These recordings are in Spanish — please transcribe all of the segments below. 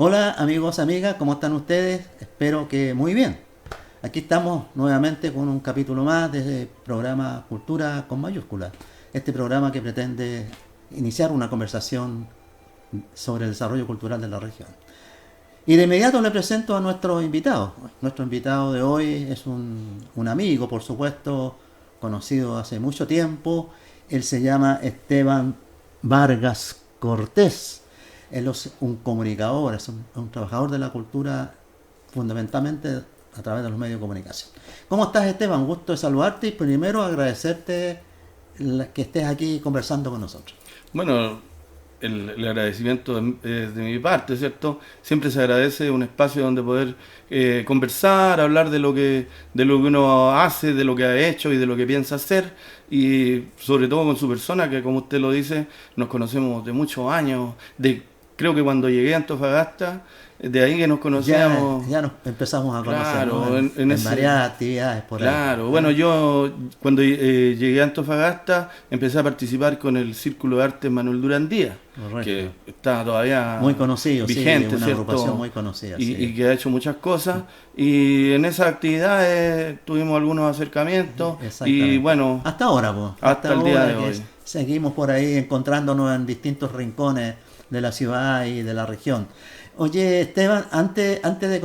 Hola amigos, amigas, ¿cómo están ustedes? Espero que muy bien. Aquí estamos nuevamente con un capítulo más de programa Cultura con mayúsculas. Este programa que pretende iniciar una conversación sobre el desarrollo cultural de la región. Y de inmediato le presento a nuestro invitado. Nuestro invitado de hoy es un amigo, por supuesto, conocido hace mucho tiempo. Él se llama Esteban Vargas Cortés. Él es un comunicador, es un trabajador de la cultura fundamentalmente a través de los medios de comunicación. ¿Cómo estás, Esteban? Gusto de saludarte y primero agradecerte que estés aquí conversando con nosotros. Bueno, el agradecimiento de mi parte, ¿cierto? Siempre se agradece un espacio donde poder conversar, hablar de lo que uno hace, de lo que ha hecho y de lo que piensa hacer, y sobre todo con su persona, que como usted lo dice, nos conocemos de muchos años, creo que cuando llegué a Antofagasta, de ahí que nos conocíamos. Ya nos empezamos a conocer, ¿no? Claro, En varias actividades por ahí. claro, bueno, yo cuando llegué a Antofagasta empecé a participar con el Círculo de Arte Manuel Durán Díaz, Correcto. que está todavía Muy conocido, vigente, sí, una ¿cierto? agrupación muy conocida. Y, Sí. y que ha hecho muchas cosas, y en esas actividades tuvimos algunos acercamientos, y bueno, Hasta ahora, pues. hasta el día de que hoy. seguimos por ahí encontrándonos en distintos rincones de la ciudad y de la región. Oye, Esteban, antes de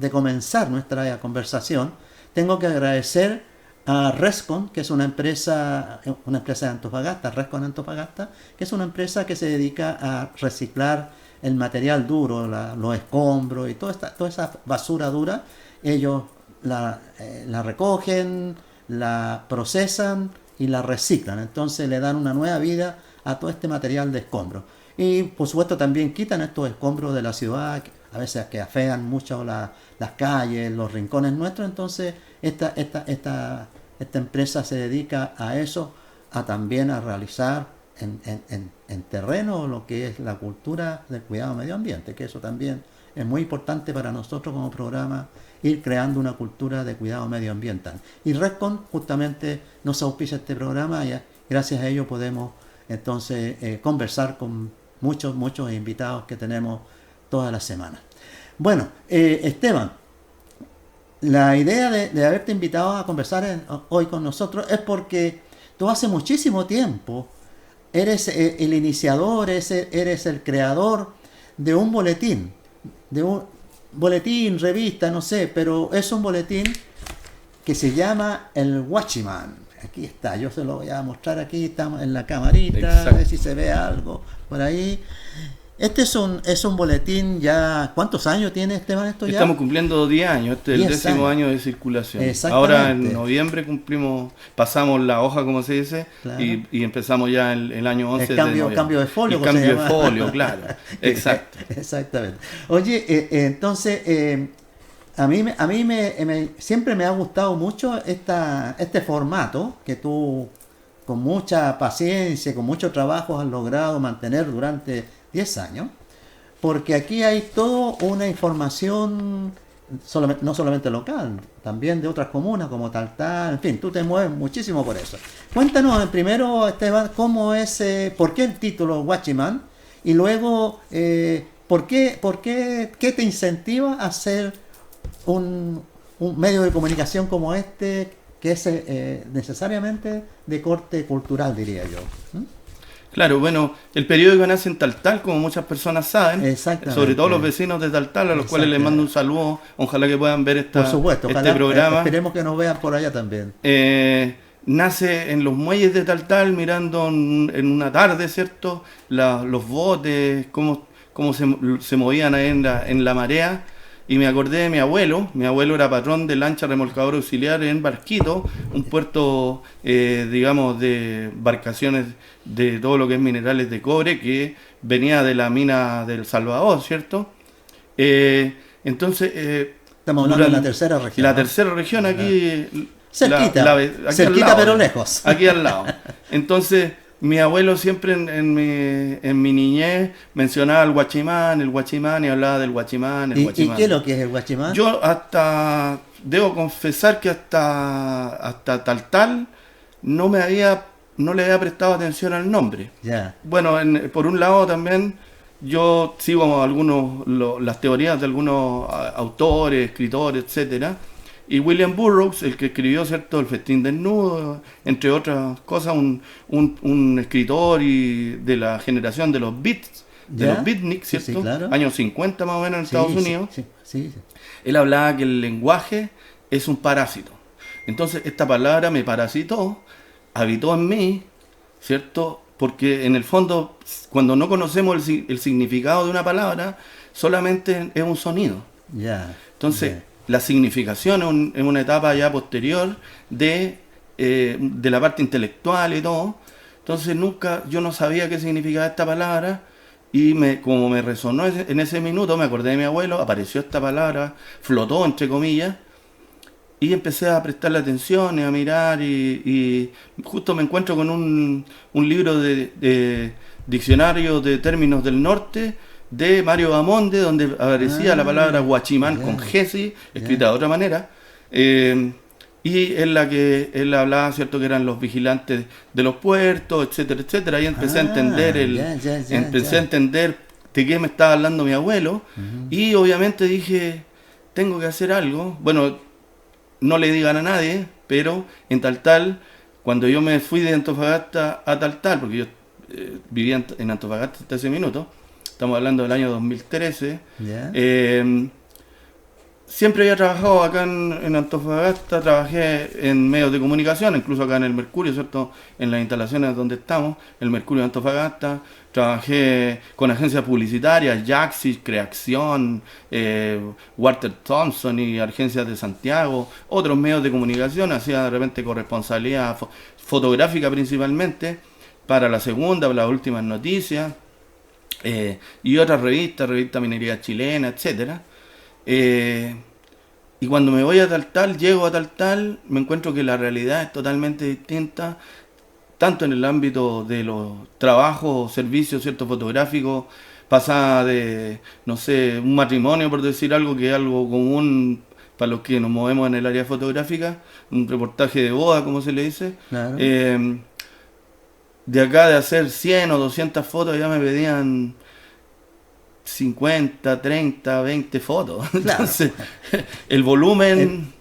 comenzar nuestra conversación, tengo que agradecer a Rescon, que es una empresa de Antofagasta, Rescon Antofagasta, que es una empresa que se dedica a reciclar el material duro, los escombros y toda esa basura dura. Ellos la recogen, la procesan y la reciclan. Entonces le dan una nueva vida a todo este material de escombros. Y por supuesto también quitan estos escombros de la ciudad, a veces que afean mucho las calles, los rincones nuestros. Entonces esta empresa se dedica a eso, también a realizar en terreno lo que es la cultura del cuidado medio ambiente, que eso también es muy importante para nosotros como programa, ir creando una cultura de cuidado medioambiental. Y Rescon justamente nos auspicia este programa y gracias a ello podemos entonces conversar con muchos invitados que tenemos todas las semanas. Bueno, Esteban, la idea de haberte invitado a conversar hoy con nosotros es porque tú hace muchísimo tiempo eres el iniciador, eres el creador de un boletín, revista, no sé, pero es un boletín que se llama El Guachiman. Aquí está, yo se lo voy a mostrar aquí, estamos en la camarita, Exacto. a ver si se ve algo por ahí. Este es un boletín ya, ¿cuántos años tiene, Esteban, esto ya? Estamos cumpliendo 10 años, este es el 10 décimo años. año de circulación. Exactamente. Ahora en noviembre pasamos la hoja, como se dice, Claro. y empezamos ya el año 11 El de noviembre. cambio de folio. El como se cambio de llama. folio, claro. Exacto. Exactamente. Oye, entonces, a mí siempre me ha gustado mucho este formato que tú, con mucha paciencia, con mucho trabajo, has logrado mantener durante 10 años, porque aquí hay toda una información, no solamente local, también de otras comunas como Taltal, en fin, tú te mueves muchísimo por eso. Cuéntanos primero, Esteban, por qué el título Guachiman, y luego, qué te incentiva a hacer un medio de comunicación como este, que es necesariamente de corte cultural, diría yo. ¿Mm? Claro, bueno, el periódico nace en Taltal, como muchas personas saben, Exactamente. sobre todo los vecinos de Taltal, a los cuales les mando un saludo, ojalá que puedan ver Por supuesto, este programa. Esperemos que nos vean por allá también. Nace en los muelles de Taltal, mirando en una tarde, ¿cierto? Los botes, cómo se movían ahí en la marea. Y me acordé de mi abuelo era patrón de lancha remolcadora auxiliar en Barquito, un puerto, digamos, de embarcaciones de todo lo que es minerales de cobre, que venía de la mina del Salvador, ¿cierto? Entonces, estamos hablando de la tercera región. La ¿no? tercera región aquí... Cerquita, aquí cerquita al lado, pero lejos. Aquí al lado. Entonces, mi abuelo siempre en mi niñez mencionaba el guachimán y hablaba del guachimán, ¿Y qué es lo que es el guachimán? Yo debo confesar que hasta Taltal no le había prestado atención al nombre. Ya. Bueno, por un lado también yo sigo las teorías de algunos autores, escritores, etcétera. Y William Burroughs, el que escribió, ¿cierto?, El festín desnudo, entre otras cosas, un escritor de la generación de los beats, de los beatniks, ¿cierto? Sí, claro. Años 50 más o menos en Estados Unidos. Sí. Él hablaba que el lenguaje es un parásito. Entonces esta palabra me parasitó, habitó en mí, ¿cierto? Porque en el fondo, cuando no conocemos el significado de una palabra, solamente es un sonido. Entonces, la significación es una etapa ya posterior de la parte intelectual y todo. Entonces yo no sabía qué significaba esta palabra, y como me resonó en ese minuto, me acordé de mi abuelo, apareció esta palabra, flotó entre comillas, y empecé a prestarle atención y a mirar, y justo me encuentro con un libro de diccionario de términos del norte de Mario Bamonde, donde aparecía la palabra guachimán con G, escrita de otra manera, y en la que él hablaba, ¿cierto?, que eran los vigilantes de los puertos, etcétera, etcétera. Y empecé a entender a entender de qué me estaba hablando mi abuelo, y obviamente dije, tengo que hacer algo. Bueno, no le digan a nadie, pero en Taltal, cuando yo me fui de Antofagasta a Taltal, porque yo vivía en Antofagasta hasta ese minuto, estamos hablando del año 2013, siempre había trabajado acá en Antofagasta, trabajé en medios de comunicación, incluso acá en el Mercurio, ¿cierto?, en las instalaciones donde estamos, el Mercurio de Antofagasta. Trabajé con agencias publicitarias, Jaxis, Creación, Walter Thompson y agencias de Santiago, otros medios de comunicación. Hacía de repente corresponsalía fotográfica principalmente para La Segunda, para Las Últimas Noticias, y otras revistas, Revista Minería Chilena, etcétera. Y cuando me voy a Taltal, llego a Taltal, me encuentro que la realidad es totalmente distinta, tanto en el ámbito de los trabajos, servicios, ¿cierto?, fotográficos. Pasaba de, no sé, un matrimonio, por decir algo, que es algo común para los que nos movemos en el área fotográfica, un reportaje de boda, como se le dice. Claro. De acá de hacer 100 o 200 fotos ya me pedían 50, 30, 20 fotos. Claro. Entonces, el volumen...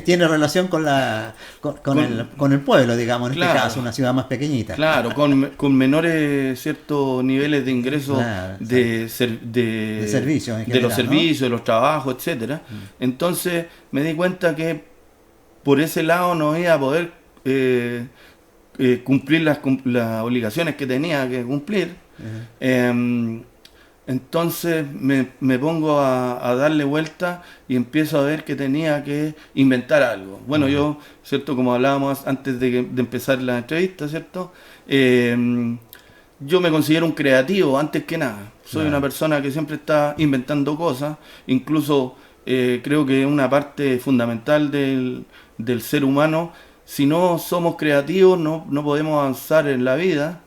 Tiene relación con el pueblo, digamos, en este caso, una ciudad más pequeñita. Claro, con menores ciertos niveles de ingresos, claro, de servicios en general, de los servicios, de los trabajos, etcétera. Entonces me di cuenta que por ese lado no iba a poder cumplir las obligaciones que tenía que cumplir. Entonces me pongo a darle vuelta y empiezo a ver que tenía que inventar algo. Bueno, yo, ¿cierto?, como hablábamos antes de empezar la entrevista, ¿cierto?, yo me considero un creativo antes que nada. Soy una persona que siempre está inventando cosas. Incluso creo que una parte fundamental del ser humano, si no somos creativos, no podemos avanzar en la vida.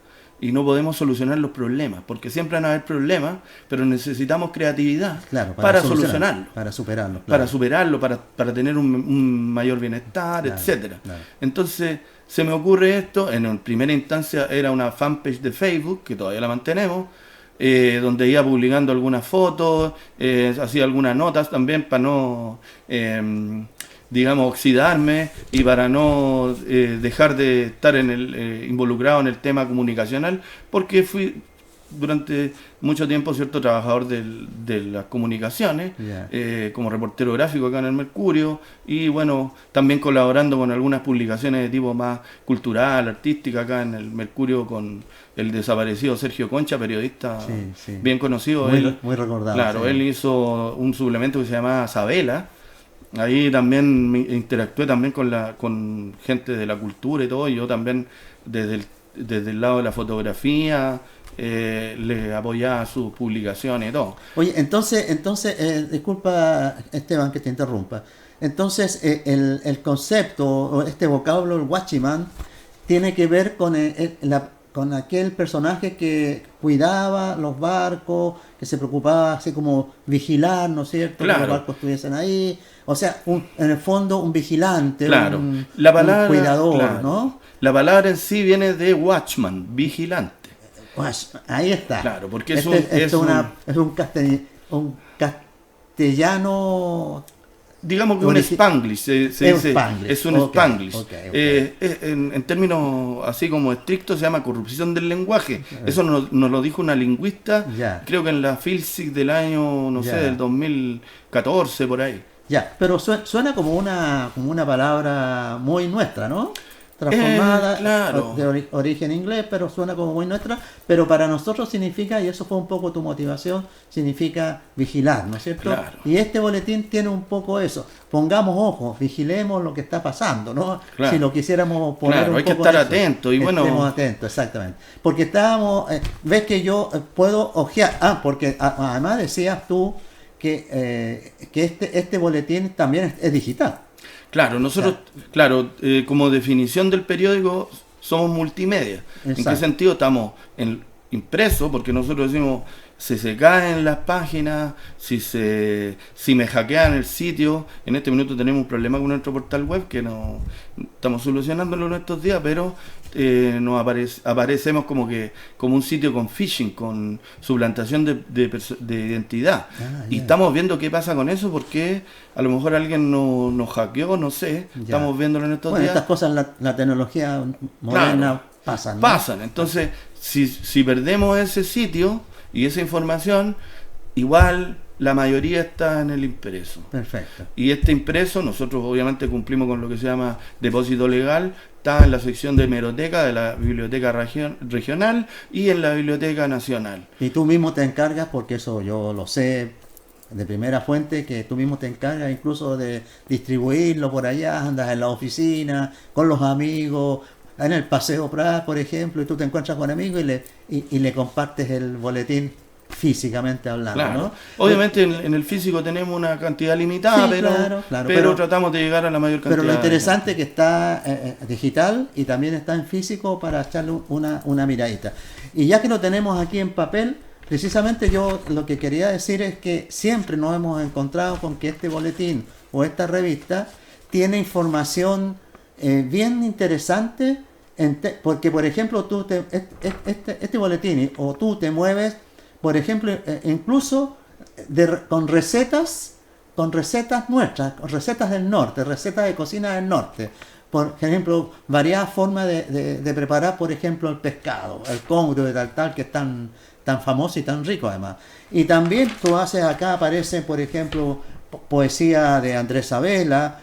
Y no podemos solucionar los problemas, porque siempre van a haber problemas, pero necesitamos creatividad, claro, para solucionarlo. Para superarlo. Claro. Para superarlo, para tener un mayor bienestar, claro, etcétera. Claro. Entonces, se me ocurre esto. En primera instancia era una fanpage de Facebook, que todavía la mantenemos, donde iba publicando algunas fotos, hacía algunas notas también para no... digamos, oxidarme y para no dejar de estar involucrado en el tema comunicacional, porque fui durante mucho tiempo, ¿cierto?, trabajador de las comunicaciones, como reportero gráfico acá en el Mercurio, y bueno, también colaborando con algunas publicaciones de tipo más cultural, artística acá en el Mercurio, con el desaparecido Sergio Concha, periodista bien conocido. Muy recordado. Claro, él hizo un suplemento que se llamaba Sabela. Ahí también interactué también con gente de la cultura y todo, y yo también desde el lado de la fotografía le apoyaba sus publicaciones y todo. Oye, entonces disculpa, Esteban, que te interrumpa. Entonces el concepto o este vocablo, el guachimán, tiene que ver con aquel personaje que cuidaba los barcos, que se preocupaba así como vigilar, ¿no es cierto?, claro, que los barcos estuviesen ahí. O sea, en el fondo un vigilante, claro, un cuidador, claro, ¿no? La palabra en sí viene de watchman, vigilante. Pues, ahí está. Claro, porque un castellano. Digamos que un Spanglish, se dice, Spanglish. es un Spanglish. En términos así como estrictos se llama corrupción del lenguaje. Eso nos lo dijo una lingüista, creo que en la Filsic del año, no sé, del 2014, por ahí. Ya, pero suena como una palabra muy nuestra, ¿no? Transformada, claro. de origen inglés, pero suena como muy nuestra, pero para nosotros significa, y eso fue un poco tu motivación, significa vigilar, ¿no es cierto? Claro. Y este boletín tiene un poco eso. Pongamos ojos, vigilemos lo que está pasando, ¿no? Claro. Si lo quisiéramos poner claro, un hay poco que estar atentos. Estemos atentos, exactamente. Porque estábamos, ves que yo puedo ojear, porque además decías tú que este boletín también es digital. Claro, nosotros, como definición del periódico, somos multimedia. Exacto. ¿En qué sentido? Estamos impresos, porque nosotros decimos, si se caen las páginas, si me hackean el sitio. En este minuto tenemos un problema con nuestro portal web, que no estamos solucionándolo en estos días, pero nos aparecemos como un sitio con phishing, con suplantación de identidad. Y estamos viendo qué pasa con eso, porque a lo mejor alguien nos hackeó, no sé. Estamos viéndolo en estos días. Estas cosas, la tecnología moderna pasan, ¿no? Pasan. Entonces, si perdemos ese sitio y esa información, igual la mayoría está en el impreso. Perfecto. Y este impreso, nosotros obviamente cumplimos con lo que se llama depósito legal, está en la sección de hemeroteca de la Biblioteca Regional y en la Biblioteca Nacional. Y tú mismo te encargas, porque eso yo lo sé de primera fuente, que tú mismo te encargas incluso de distribuirlo por allá, andas en la oficina, con los amigos, en el Paseo Prat, por ejemplo, y tú te encuentras con amigos y le compartes el boletín físicamente hablando, claro. ¿no? Obviamente en el físico tenemos una cantidad limitada, sí, pero tratamos de llegar a la mayor cantidad. Pero lo interesante es que está digital y también está en físico para echarle una miradita. Y ya que lo tenemos aquí en papel, precisamente yo lo que quería decir es que siempre nos hemos encontrado con que este boletín o esta revista tiene información bien interesante, porque por ejemplo este boletín o tú te mueves, por ejemplo, incluso con recetas nuestras, con recetas del norte, recetas de cocina del norte. Por ejemplo, variadas formas de preparar, por ejemplo, el pescado, el congrio de tal, que es tan famoso y tan rico además. Y también tú haces acá, aparece, por ejemplo, poesía de Andrés Sabela,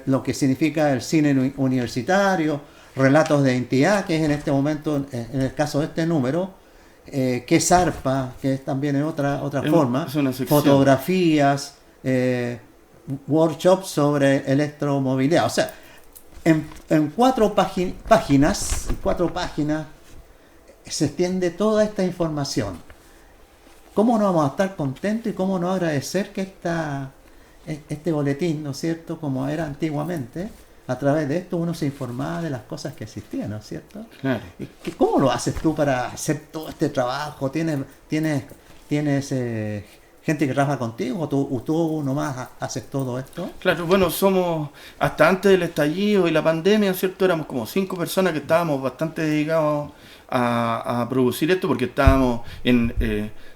lo que significa el cine universitario, relatos de identidad, que es en este momento, en el caso de este número, que es Zarpa, que es también en otra forma, fotografías, workshops sobre electromovilidad. O sea, en cuatro páginas se extiende toda esta información. ¿Cómo no vamos a estar contentos y cómo no agradecer que este boletín, ¿no es cierto?, como era antiguamente, a través de esto uno se informaba de las cosas que existían, ¿no es cierto? Claro. ¿Cómo lo haces tú para hacer todo este trabajo? ¿Tienes gente que trabaja contigo o tú nomás haces todo esto? Claro, bueno, hasta antes del estallido y la pandemia, ¿cierto? Éramos como 5 personas que estábamos bastante dedicados a producir esto, porque estábamos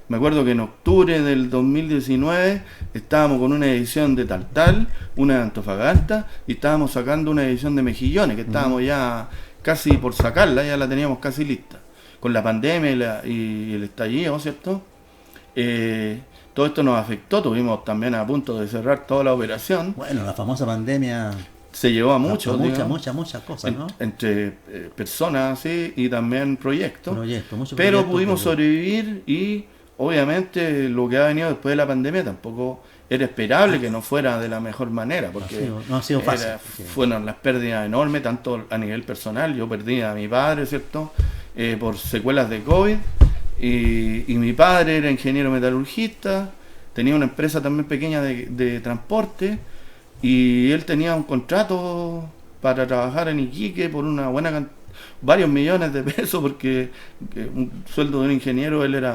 me acuerdo que en octubre del 2019 estábamos con una edición de Taltal, una de Antofagasta, y estábamos sacando una edición de Mejillones, que estábamos ya casi por sacarla, ya la teníamos casi lista. Con la pandemia y el estallido, ¿cierto? Todo esto nos afectó, tuvimos también a punto de cerrar toda la operación. Bueno, la famosa pandemia se llevó a muchos, muchas cosas, ¿no? Entre personas, sí, y también proyectos. Pero pudimos sobrevivir y obviamente lo que ha venido después de la pandemia tampoco era esperable que no fuera de la mejor manera, porque no ha sido fácil. Fueron las pérdidas enormes, tanto a nivel personal. Yo perdí a mi padre, ¿cierto?, por secuelas de COVID, y mi padre era ingeniero metalurgista, tenía una empresa también pequeña de transporte, y él tenía un contrato para trabajar en Iquique por una buena cantidad, varios millones de pesos, porque un sueldo de un ingeniero, él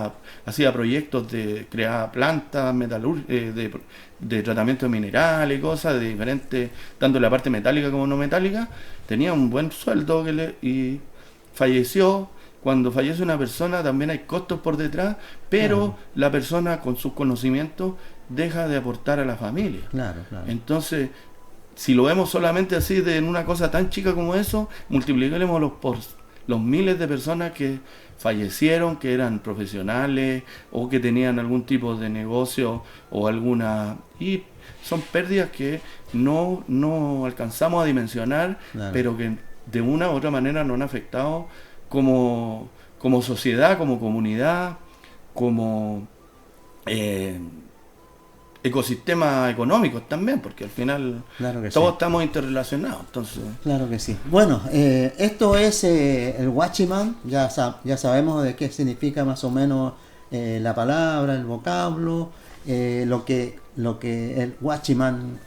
hacía proyectos creaba plantas de tratamiento de minerales y cosas de diferentes, tanto la parte metálica como no metálica. Tenía un buen sueldo y falleció, cuando fallece una persona también hay costos por detrás, pero Claro. la persona con sus conocimientos deja de aportar a la familia. Claro, claro. Entonces, si lo vemos solamente así en una cosa tan chica como eso, multipliquémoslo por los miles de personas que fallecieron, que eran profesionales o que tenían algún tipo de negocio o alguna... Y son pérdidas que no alcanzamos a dimensionar, Claro. pero que de una u otra manera nos han afectado como sociedad, como comunidad, como ecosistemas económicos también, porque al final Claro que todos sí. estamos interrelacionados. Entonces, Claro que sí. Bueno, esto es el Huachiman. Ya sabemos de qué significa más o menos la palabra, el vocablo, lo que el Huachiman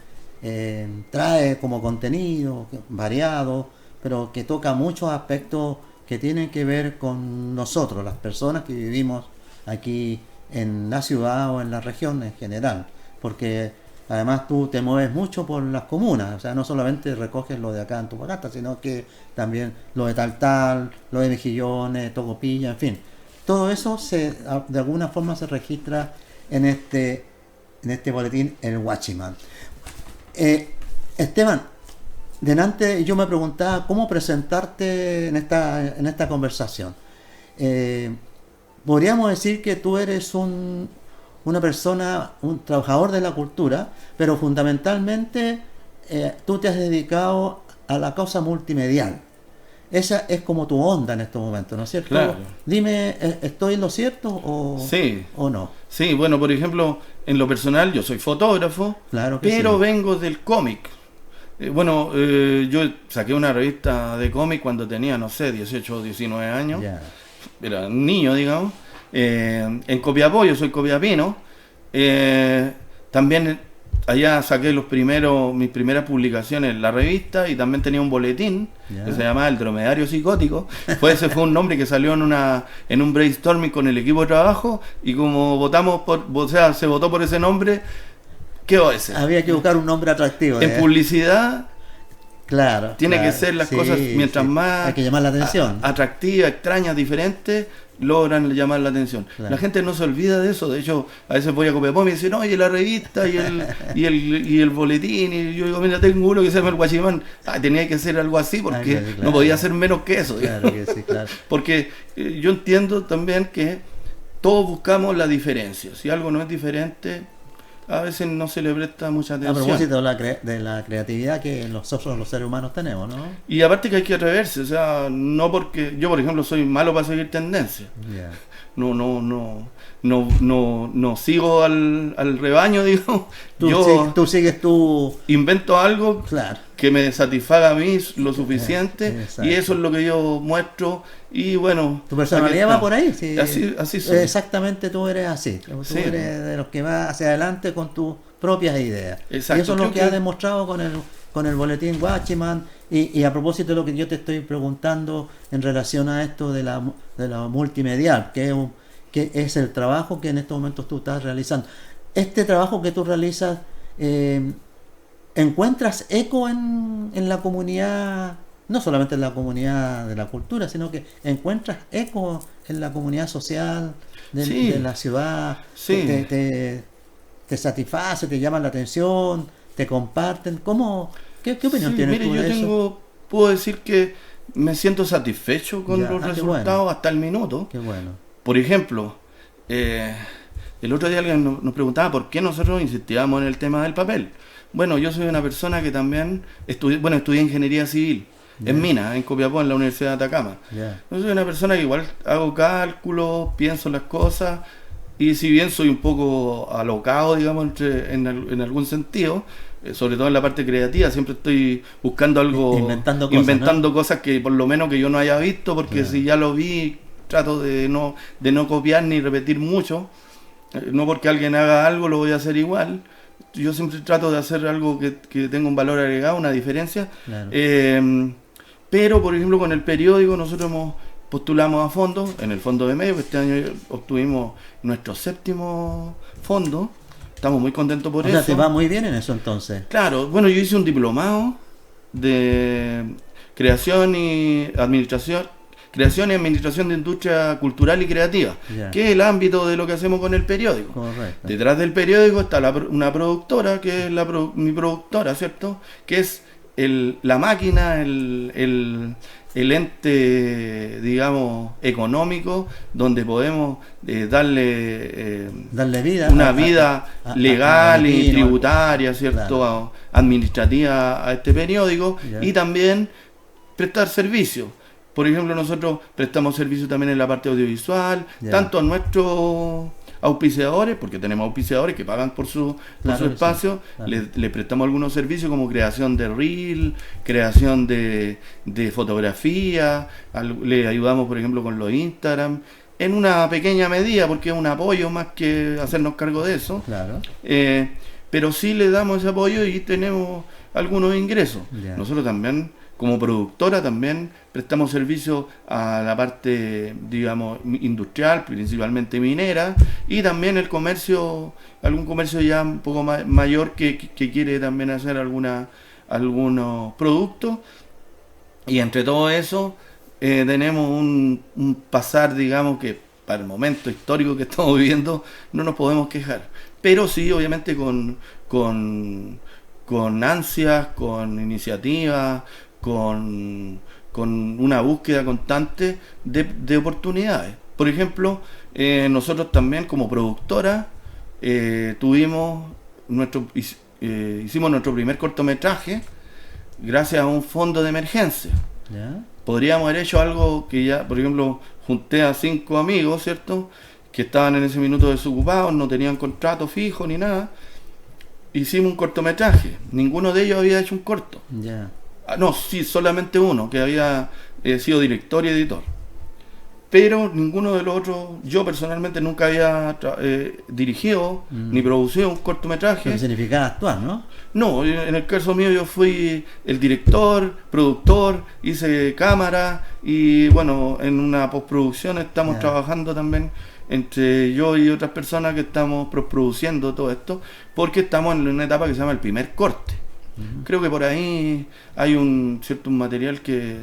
trae como contenido variado, pero que toca muchos aspectos que tienen que ver con nosotros, las personas que vivimos aquí en la ciudad o en la región en general, porque además tú te mueves mucho por las comunas, o sea, no solamente recoges lo de acá en Antofagasta, sino que también lo de Taltal, lo de Mejillones, Tocopilla, en fin. Todo eso de alguna forma se registra en este boletín, el Huachiman. Esteban, delante yo me preguntaba cómo presentarte en esta conversación. Podríamos decir que tú eres una persona, un trabajador de la cultura, pero fundamentalmente tú te has dedicado a la causa multimedial. Esa es como tu onda en estos momentos, ¿no es cierto? claro. Dime, ¿estoy en lo cierto Sí, o no? sí, bueno, por ejemplo, en lo personal yo soy fotógrafo, Claro que pero sí. vengo del cómic. Yo saqué una revista de cómic cuando tenía, no sé, 18 o 19 años. Ya. Era un niño, digamos, en Copiapó, yo soy copiapino. También allá saqué mis primeras publicaciones en la revista y también tenía un boletín Ya. que se llamaba El Dromedario Psicótico. Ese fue un nombre que salió en un brainstorming con el equipo de trabajo y como se votó por ese nombre, quedó ese. Había que buscar un nombre atractivo. En publicidad Claro. tiene claro. que ser las Sí, cosas mientras sí. más Hay que llamar la atención. atractivas, extrañas, diferentes, logran llamar la atención. Claro. La gente no se olvida de eso. De hecho, a veces voy a Copiapó y me dicen, oye, la revista y el boletín. Y yo digo, mira, tengo uno que se llama el Guachimán. Tenía que ser algo así porque Claro, claro. no podía ser menos que eso. Claro que sí, claro. Porque yo entiendo también que todos buscamos la diferencia. Si algo no es diferente, a veces no se le presta mucha A atención. propósito de la creatividad que nosotros los seres humanos tenemos, ¿no? Y aparte que hay que atreverse, o sea, no porque yo, por ejemplo, soy malo para seguir tendencias. Ya. No sigo al rebaño, digo. Tú sigues tú. Invento algo Claro. que me satisfaga a mí lo suficiente Exacto. y eso es lo que yo muestro y bueno. Tu personalidad va por ahí. Sí. Así soy. Exactamente, tú eres así. Tú Sí. eres de los que va hacia adelante con tus propias ideas. Exacto, Y eso es lo creo que que- ha demostrado con el boletín Watchman. Y a propósito de lo que yo te estoy preguntando en relación a esto de la multimedial, que es el trabajo que en estos momentos tú estás realizando. Este trabajo que tú realizas, ¿encuentras eco en la comunidad, no solamente en la comunidad de la cultura, sino que encuentras eco en la comunidad social Sí. de la ciudad? Sí. Te satisface, te llama la atención, te comparten? ¿Qué opinión Sí, tienes mire, tú yo de eso? puedo decir que me siento satisfecho con Ya, los qué resultados bueno. hasta el minuto. Qué bueno. Por ejemplo, el otro día alguien nos preguntaba por qué nosotros insistíamos en el tema del papel. Bueno, yo soy una persona que también estudié ingeniería civil en Minas, en Copiapó, en la Universidad de Atacama. Ya. Yo soy una persona que igual hago cálculos, pienso las cosas y si bien soy un poco alocado, digamos, en algún sentido, sobre todo en la parte creativa, siempre estoy buscando algo, Inventando cosas, cosas que por lo menos que yo no haya visto, porque Claro. si ya lo vi, trato de no copiar ni repetir mucho. No porque alguien haga algo lo voy a hacer igual. Yo siempre trato de hacer algo que tenga un valor agregado, una diferencia. Claro. Pero, por ejemplo, con el periódico nosotros postulamos a fondos, en el fondo de medio, que este año obtuvimos nuestro 7º fondo. Estamos muy contentos por O eso. sea, te va muy bien en eso entonces. Claro, bueno, yo hice un diplomado de creación y administración creación y administración de industria cultural y creativa, que es el ámbito de lo que hacemos con el periódico. Correcto. Detrás del periódico está una productora, que es mi productora, ¿cierto? Que es la máquina, el ente, digamos, económico, donde podemos darle vida una vida legal y tributaria, ¿cierto? Claro. Administrativa a este periódico, Ya. y también prestar servicios. Por ejemplo, nosotros prestamos servicio también en la parte audiovisual, Ya. tanto a nuestros auspiciadores, porque tenemos auspiciadores que pagan por su Claro que espacio, sí, claro. le prestamos algunos servicios como creación de reel, creación de fotografía, le ayudamos, por ejemplo, con los Instagram, en una pequeña medida, porque es un apoyo más que hacernos cargo de eso. Claro. Pero sí le damos ese apoyo y tenemos algunos ingresos. Ya. Nosotros también, como productora, también prestamos servicio a la parte, digamos, industrial, principalmente minera, y también el comercio, algún comercio ya un poco mayor que quiere también hacer algunos productos. Y entre todo eso tenemos un pasar, digamos, que para el momento histórico que estamos viviendo no nos podemos quejar. Pero sí, obviamente con ansias, con iniciativas, con una búsqueda constante de oportunidades. Por ejemplo, nosotros también como productora hicimos nuestro primer cortometraje gracias a un fondo de emergencia. ¿Ya? Podríamos haber hecho algo que ya, por ejemplo, junté a 5 amigos, ¿cierto? Que estaban en ese minuto desocupados, no tenían contrato fijo ni nada. Hicimos un cortometraje. Ninguno de ellos había hecho un corto. Ya. No, sí, solamente uno, que había sido director y editor. Pero ninguno de los otros, yo personalmente nunca había dirigido ni producido un cortometraje. ¿Qué significa actuar, no? No, en el caso mío yo fui el director, productor, hice cámara y bueno, en una postproducción estamos trabajando también entre yo y otras personas que estamos produciendo todo esto, porque estamos en una etapa que se llama el primer corte. Creo que por ahí hay un material que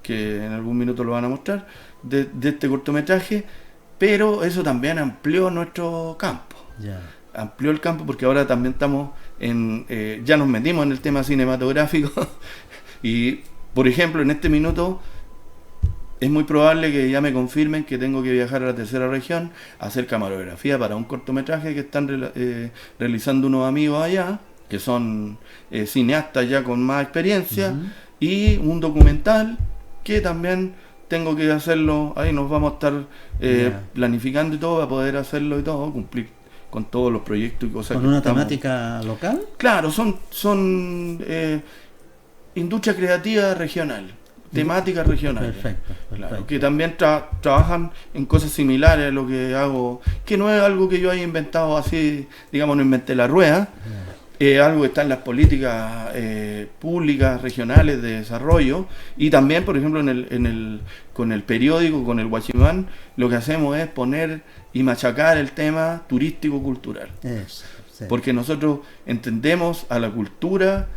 en algún minuto lo van a mostrar de este cortometraje, pero eso también amplió nuestro campo. Ya. Amplió el campo porque ahora también estamos ya nos metimos en el tema cinematográfico y, por ejemplo, en este minuto es muy probable que ya me confirmen que tengo que viajar a la tercera región a hacer camarografía para un cortometraje que están realizando unos amigos allá, que son cineastas ya con más experiencia, y un documental que también tengo que hacerlo, ahí nos vamos a estar planificando y todo para poder hacerlo y todo, cumplir con todos los proyectos y cosas. ¿Con una temática local? Claro, son industria creativa regional, temática regional. Perfecto. Claro, que también trabajan en cosas similares a lo que hago, que no es algo que yo haya inventado así, digamos, no inventé la rueda. Algo que está en las políticas públicas regionales de desarrollo, y también, por ejemplo, con el periódico, con el Guachimán, lo que hacemos es poner y machacar el tema turístico-cultural. Eso, sí. Porque nosotros entendemos a la cultura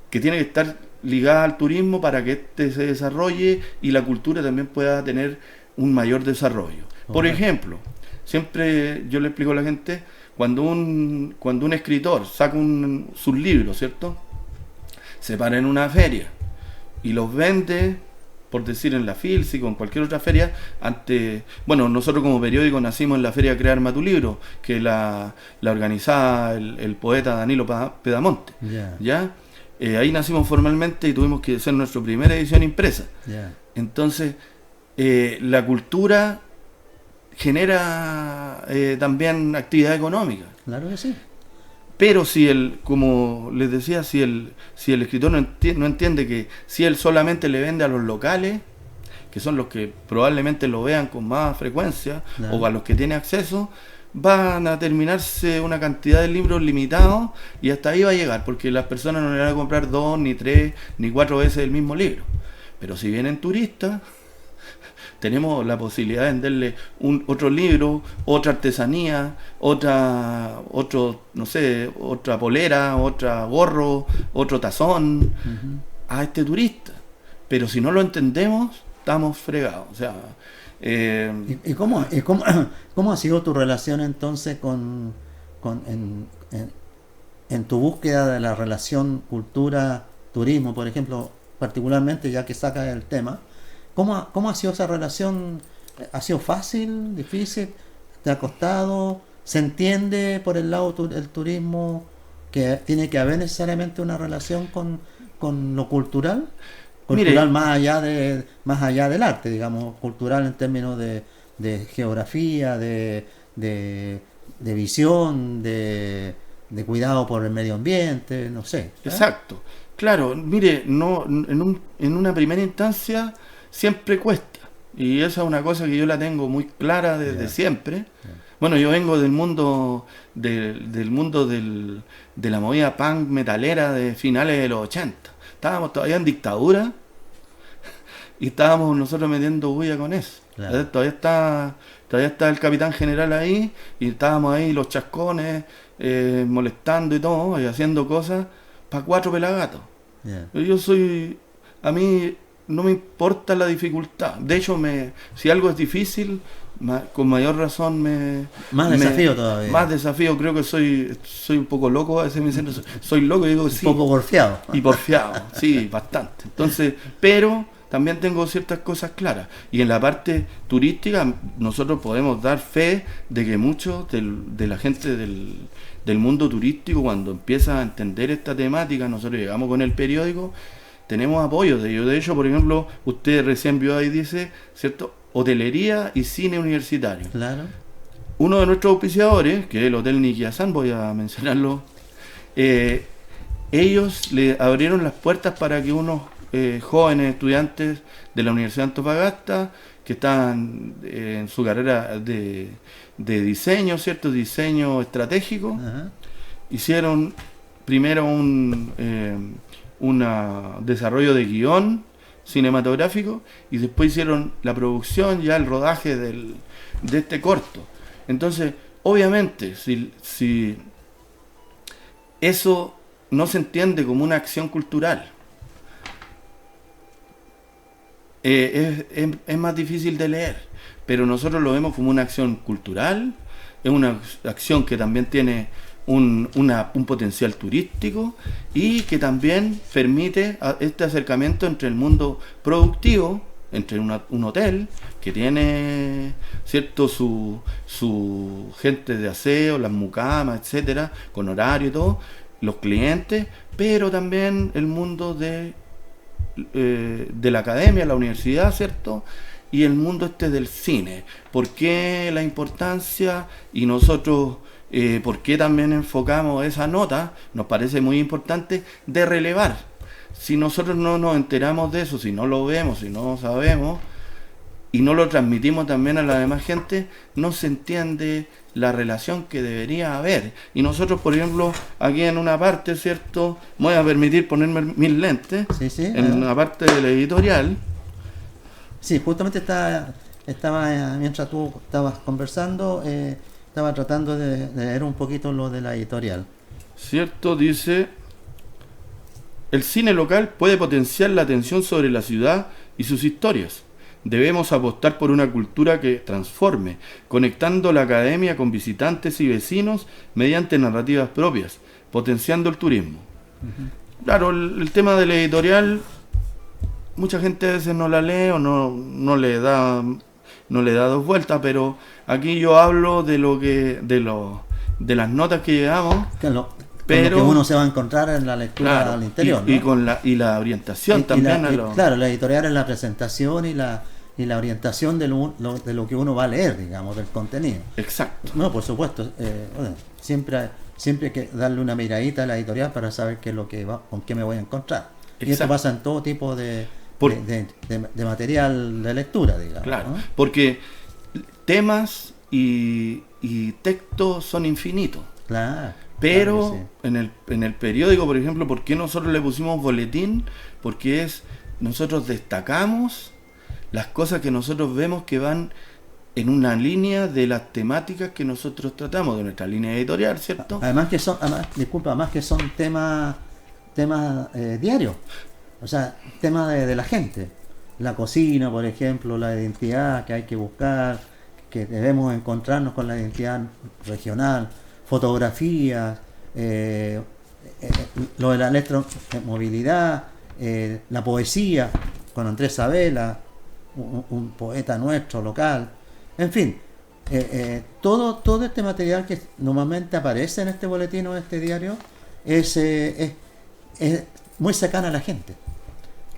que tiene que estar ligada al turismo para que éste se desarrolle y la cultura también pueda tener un mayor desarrollo. Por ejemplo, siempre yo le explico a la gente, cuando un escritor saca sus libros, ¿cierto? Se para en una feria y los vende, por decir, en la FILSI o en cualquier otra feria. Bueno, nosotros como periódico nacimos en la feria Crear Tu Libro, que la organizaba el poeta Danilo Pedamonte. ¿Ya? Ahí nacimos formalmente y tuvimos que hacer nuestra primera edición impresa. Entonces, la cultura genera también actividad económica. Claro que sí. Pero como les decía, si el escritor no entiende que si él solamente le vende a los locales, que son los que probablemente lo vean con más frecuencia, o a los que tiene acceso, van a terminarse una cantidad de libros limitados y hasta ahí va a llegar, porque las personas no le van a comprar 2, ni 3, ni 4 veces el mismo libro. Pero si vienen turistas, tenemos la posibilidad de venderle otro libro, otra artesanía, otra polera, otro gorro, otro tazón a este turista. Pero si no lo entendemos, estamos fregados. O sea, ¿Cómo ha sido tu relación entonces en tu búsqueda de la relación cultura-turismo, por ejemplo, particularmente ya que sacas el tema? ¿Cómo ha sido esa relación? ¿Ha sido fácil, difícil? ¿Te ha costado? ¿Se entiende por el lado del turismo que tiene que haber necesariamente una relación con lo cultural? Cultural. Mire, más allá del arte, digamos, cultural en términos de geografía, de visión, de cuidado por el medio ambiente, no sé. Exacto. Claro, mire, no, en una primera instancia siempre cuesta. Y esa es una cosa que yo la tengo muy clara desde siempre. Bueno, yo vengo del mundo de la movida punk metalera de finales de los 80. Estábamos todavía en dictadura y estábamos nosotros metiendo bulla con eso. Claro. Todavía está el capitán general ahí y estábamos ahí los chascones molestando y todo y haciendo cosas para 4 pelagatos. A mí no me importa la dificultad. De hecho, si algo es difícil, con mayor razón desafío todavía. Más desafío, creo que soy un poco loco, a veces me dicen, soy loco y digo sí. Un poco porfiado. Y porfiado, sí, bastante. Entonces, pero también tengo ciertas cosas claras. Y en la parte turística, nosotros podemos dar fe de que muchos de la gente del mundo turístico, cuando empieza a entender esta temática, nosotros llegamos con el periódico, tenemos apoyo de ellos. De hecho, por ejemplo, usted recién vio ahí, dice, ¿cierto? Hotelería y cine universitario. Claro. Uno de nuestros auspiciadores, que es el Hotel Nikiasan, voy a mencionarlo, ellos le abrieron las puertas para que unos jóvenes estudiantes de la Universidad de Antofagasta, que estaban en su carrera de diseño, ¿cierto? Diseño estratégico, uh-huh, hicieron primero un desarrollo de guión cinematográfico y después hicieron la producción, ya el rodaje de este corto. Entonces, obviamente, si eso no se entiende como una acción cultural, es más difícil de leer, pero nosotros lo vemos como una acción cultural, es una acción que también tiene un potencial turístico y que también permite este acercamiento entre el mundo productivo, entre un hotel que tiene, ¿cierto?, su gente de aseo, las mucamas, etcétera, con horario y todo, los clientes, pero también el mundo de la academia, la universidad, ¿cierto?, y el mundo del cine. ¿Por qué la importancia? Y nosotros ¿por qué también enfocamos esa nota? Nos parece muy importante de relevar. Si nosotros no nos enteramos de eso, si no lo vemos, si no lo sabemos y no lo transmitimos también a la demás gente, no se entiende la relación que debería haber. Y nosotros, por ejemplo, aquí en una parte, ¿cierto?, me voy a permitir ponerme mis lentes, sí, en una parte de la editorial. Sí, justamente estaba mientras tú estabas conversando, estaba tratando de leer un poquito lo de la editorial. Cierto, dice: el cine local puede potenciar la atención sobre la ciudad y sus historias. Debemos apostar por una cultura que transforme, conectando la academia con visitantes y vecinos mediante narrativas propias, potenciando el turismo. Uh-huh. Claro, el tema de la editorial, mucha gente a veces no la lee o no le da dos vueltas, pero aquí yo hablo de las notas que llevamos, pero lo que uno se va a encontrar en la lectura, claro, al interior, ¿no? y la orientación también. Claro, la editorial es la presentación y la orientación de lo que uno va a leer, digamos, del contenido. Exacto. No, por supuesto, siempre hay que darle una miradita a la editorial para saber qué es lo que con qué me voy a encontrar. Exacto. Y esto pasa en todo tipo de material de lectura, digamos. Claro, ¿no? Porque temas y textos son infinitos. Claro. Pero claro, sí. en el periódico, por ejemplo, ¿por qué nosotros le pusimos boletín? Porque nosotros destacamos las cosas que nosotros vemos que van en una línea de las temáticas que nosotros tratamos, de nuestra línea editorial, ¿cierto? Además que son temas diarios, o sea, temas de la gente. la cocina, por ejemplo, la identidad que hay que buscar, que debemos encontrarnos con la identidad regional, fotografías, lo de la electromovilidad, la poesía, con Andrés Sabela, un poeta nuestro local, en fin, todo este material que normalmente aparece en este boletín o en este diario es muy cercano a la gente,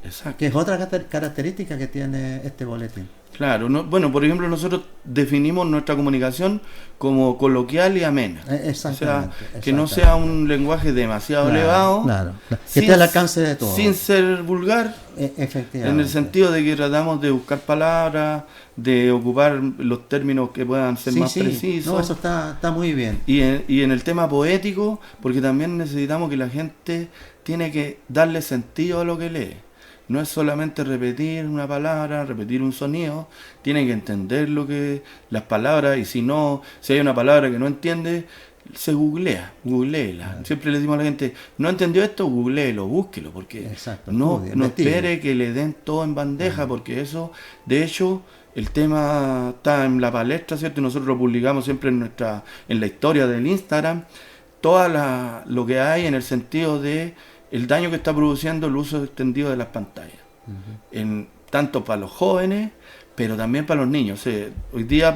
Exacto. que es otra característica que tiene este boletín. Claro, bueno, por ejemplo, nosotros definimos nuestra comunicación como coloquial y amena. Exactamente. O sea, que no sea un lenguaje demasiado elevado, claro. Que esté al alcance de todo. sin ser vulgar, efectivamente. en el sentido de que tratamos de buscar palabras, de ocupar los términos que puedan ser más precisos. No, eso está muy bien. Y en el tema poético, porque también necesitamos que la gente tiene que darle sentido a lo que lee. No es solamente repetir una palabra, repetir un sonido, tiene que entender las palabras, y si hay una palabra que no entiende, se googleela. Claro. Siempre le decimos a la gente, no entendió esto, googleelo, búsquelo, porque no espere que le den todo en bandeja, porque eso, de hecho, el tema está en la palestra, ¿cierto? Y nosotros lo publicamos siempre en la historia del Instagram, lo que hay en el sentido de el daño que está produciendo el uso extendido de las pantallas, tanto para los jóvenes, pero también para los niños. Hoy día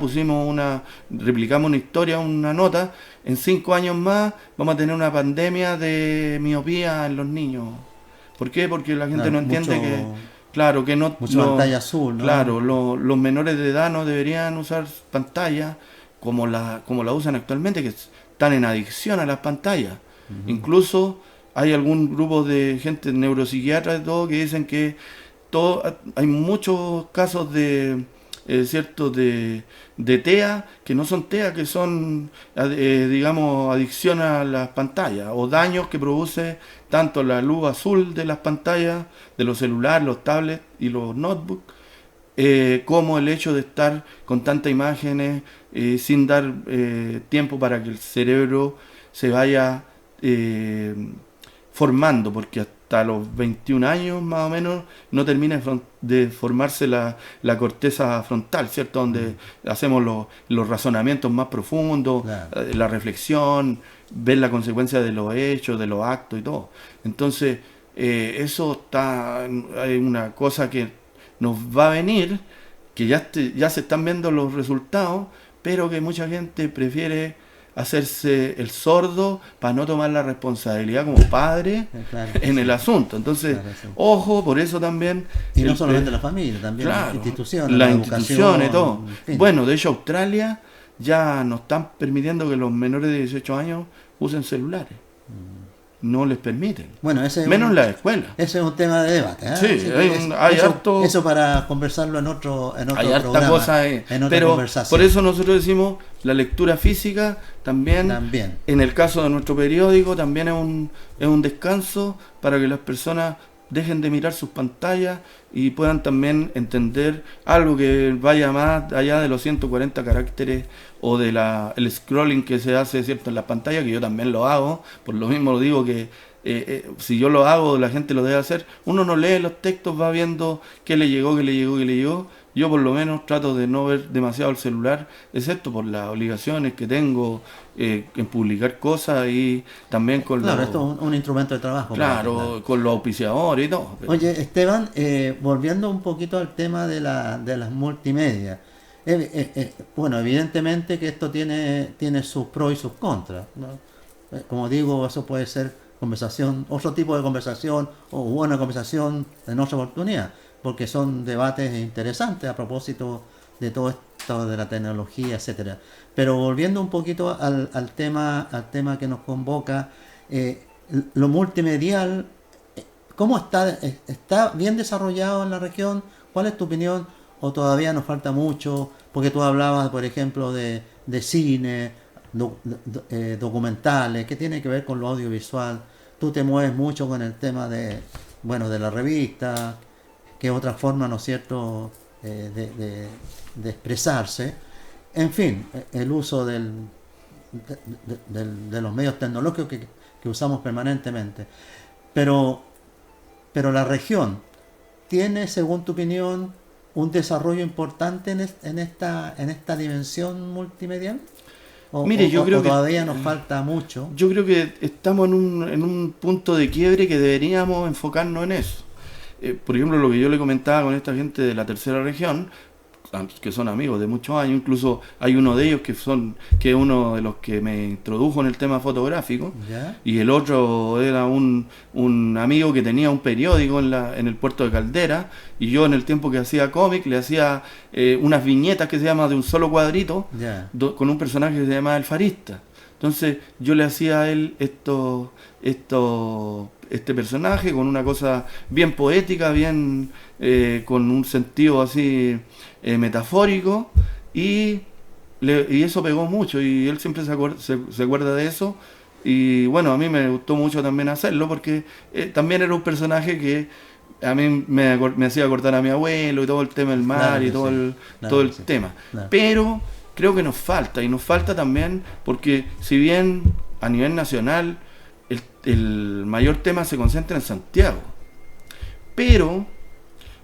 replicamos una historia, una nota, en 5 años más vamos a tener una pandemia de miopía en los niños. ¿Por qué? Porque la gente no entiende que no... pantalla azul, ¿no? Claro, los menores de edad no deberían usar pantallas como la usan actualmente, que están en adicción a las pantallas. Incluso hay algún grupo de gente neuropsiquiatra y todo que dicen que hay muchos casos de TEA que no son TEA, que son digamos adicción a las pantallas o daños que produce tanto la luz azul de las pantallas de los celulares, los tablets y los notebooks, como el hecho de estar con tantas imágenes sin dar tiempo para que el cerebro se vaya formando, porque hasta los 21 años más o menos no termina de formarse la corteza frontal, ¿cierto? Donde hacemos los razonamientos más profundos, claro, la reflexión, ver la consecuencia de los hechos, de los actos y todo. Entonces, eso hay una cosa que nos va a venir, que ya se están viendo los resultados, pero que mucha gente prefiere hacerse el sordo para no tomar la responsabilidad como padre, claro, en el asunto. Entonces, claro, sí, ojo, por eso también... Y no solamente la familia, también, claro, las instituciones. Las instituciones, todo. En fin. Bueno, de hecho, Australia ya no están permitiendo que los menores de 18 años usen celulares. No les permiten. Bueno, menos en la escuela. Ese es un tema de debate. Sí, hay harto... Eso para conversarlo en otro hay harta cosa en otra pero conversación. Por eso nosotros decimos la lectura física también. En el caso de nuestro periódico también es un descanso para que las personas dejen de mirar sus pantallas y puedan también entender algo que vaya más allá de los 140 caracteres o de el scrolling que se hace, ¿cierto?, en las pantallas, que yo también lo hago. Por lo mismo lo digo que si yo lo hago, la gente lo debe hacer. Uno no lee los textos, va viendo qué le llegó. Yo por lo menos trato de no ver demasiado el celular, excepto por las obligaciones que tengo en publicar cosas y también con claro, esto es un instrumento de trabajo. Claro, con los auspiciadores y todo. Oye, Esteban, volviendo un poquito al tema de las multimedia. Bueno, evidentemente que esto tiene sus pros y sus contras, ¿no? Como digo, eso puede ser conversación, otro tipo de conversación o una conversación en otra oportunidad, porque son debates interesantes a propósito de todo esto de la tecnología, etcétera. Pero volviendo un poquito al tema que nos convoca, lo multimedial, ¿cómo está bien desarrollado en la región? ¿Cuál es tu opinión? ¿O todavía nos falta mucho? Porque tú hablabas, por ejemplo, de cine, documentales, que tiene que ver con lo audiovisual. Tú te mueves mucho con el tema de la revista, que es otra forma, ¿no es cierto?, de expresarse. En fin, el uso de los medios tecnológicos que usamos permanentemente. Pero la región tiene, según tu opinión, un desarrollo importante en esta dimensión multimedial? Mire, yo creo que todavía nos falta mucho. Yo creo que estamos en un punto de quiebre que deberíamos enfocarnos en eso. Por ejemplo, lo que yo le comentaba con esta gente de la tercera región, que son amigos de muchos años, incluso hay uno de ellos que es uno de los que me introdujo en el tema fotográfico, ¿Ya? y el otro era un amigo que tenía un periódico en el puerto de Caldera, y yo en el tiempo que hacía cómic le hacía unas viñetas que se llaman de un solo cuadrito, ¿Ya? con un personaje que se llamaba El Farista. Entonces yo le hacía a él este personaje con una cosa bien poética, bien con un sentido así metafórico, y eso pegó mucho, y él siempre se acuerda de eso. Y bueno, a mí me gustó mucho también hacerlo, porque también era un personaje que a mí me hacía acordar a mi abuelo y todo el tema del mar, Claro y que todo sí, el claro que sí, tema. claro. Pero creo que nos falta también, porque si bien a nivel nacional el mayor tema se concentra en Santiago, pero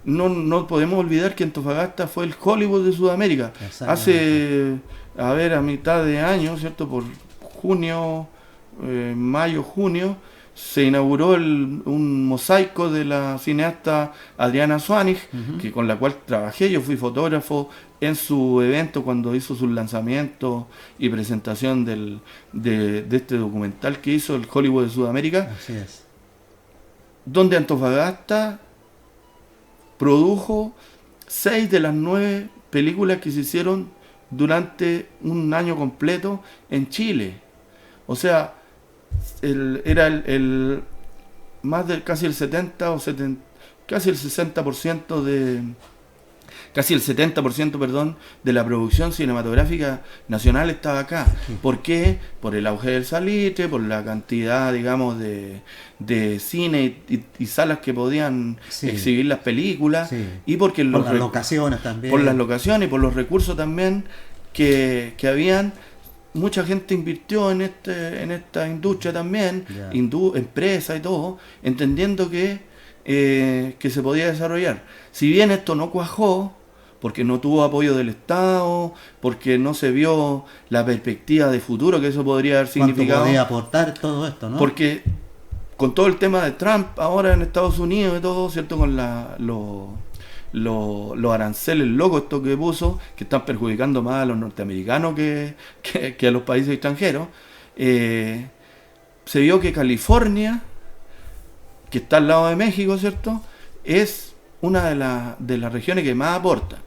no podemos olvidar que Antofagasta fue el Hollywood de Sudamérica. Hace, a mitad de año, ¿cierto? Por junio, mayo, junio, se inauguró un mosaico de la cineasta Adriana Swanig, Uh-huh. con la cual trabajé. Yo fui fotógrafo en su evento cuando hizo su lanzamiento y presentación de este documental que hizo, el Hollywood de Sudamérica, Así es. donde Antofagasta produjo 6 de las 9 películas que se hicieron durante un año completo en Chile. O sea, era más de casi el 70 o 70, casi el 60% casi el 70%, perdón, de la producción cinematográfica nacional estaba acá. ¿Por qué? Por el auge del salitre, por la cantidad, digamos, de cine y salas que podían exhibir las películas, y porque por las locaciones también. Por las locaciones y por los recursos también que habían. Mucha gente invirtió en esta industria también, empresas y todo, entendiendo que se podía desarrollar. Si bien esto no cuajó, porque no tuvo apoyo del Estado, porque no se vio la perspectiva de futuro que eso podría haber significado. ¿Cuánto podía aportar todo esto, no? Porque con todo el tema de Trump ahora en Estados Unidos y todo, ¿cierto? Con los aranceles locos estos que puso, que están perjudicando más a los norteamericanos que a los países extranjeros, se vio que California, que está al lado de México, ¿cierto?, es una de las regiones que más aporta,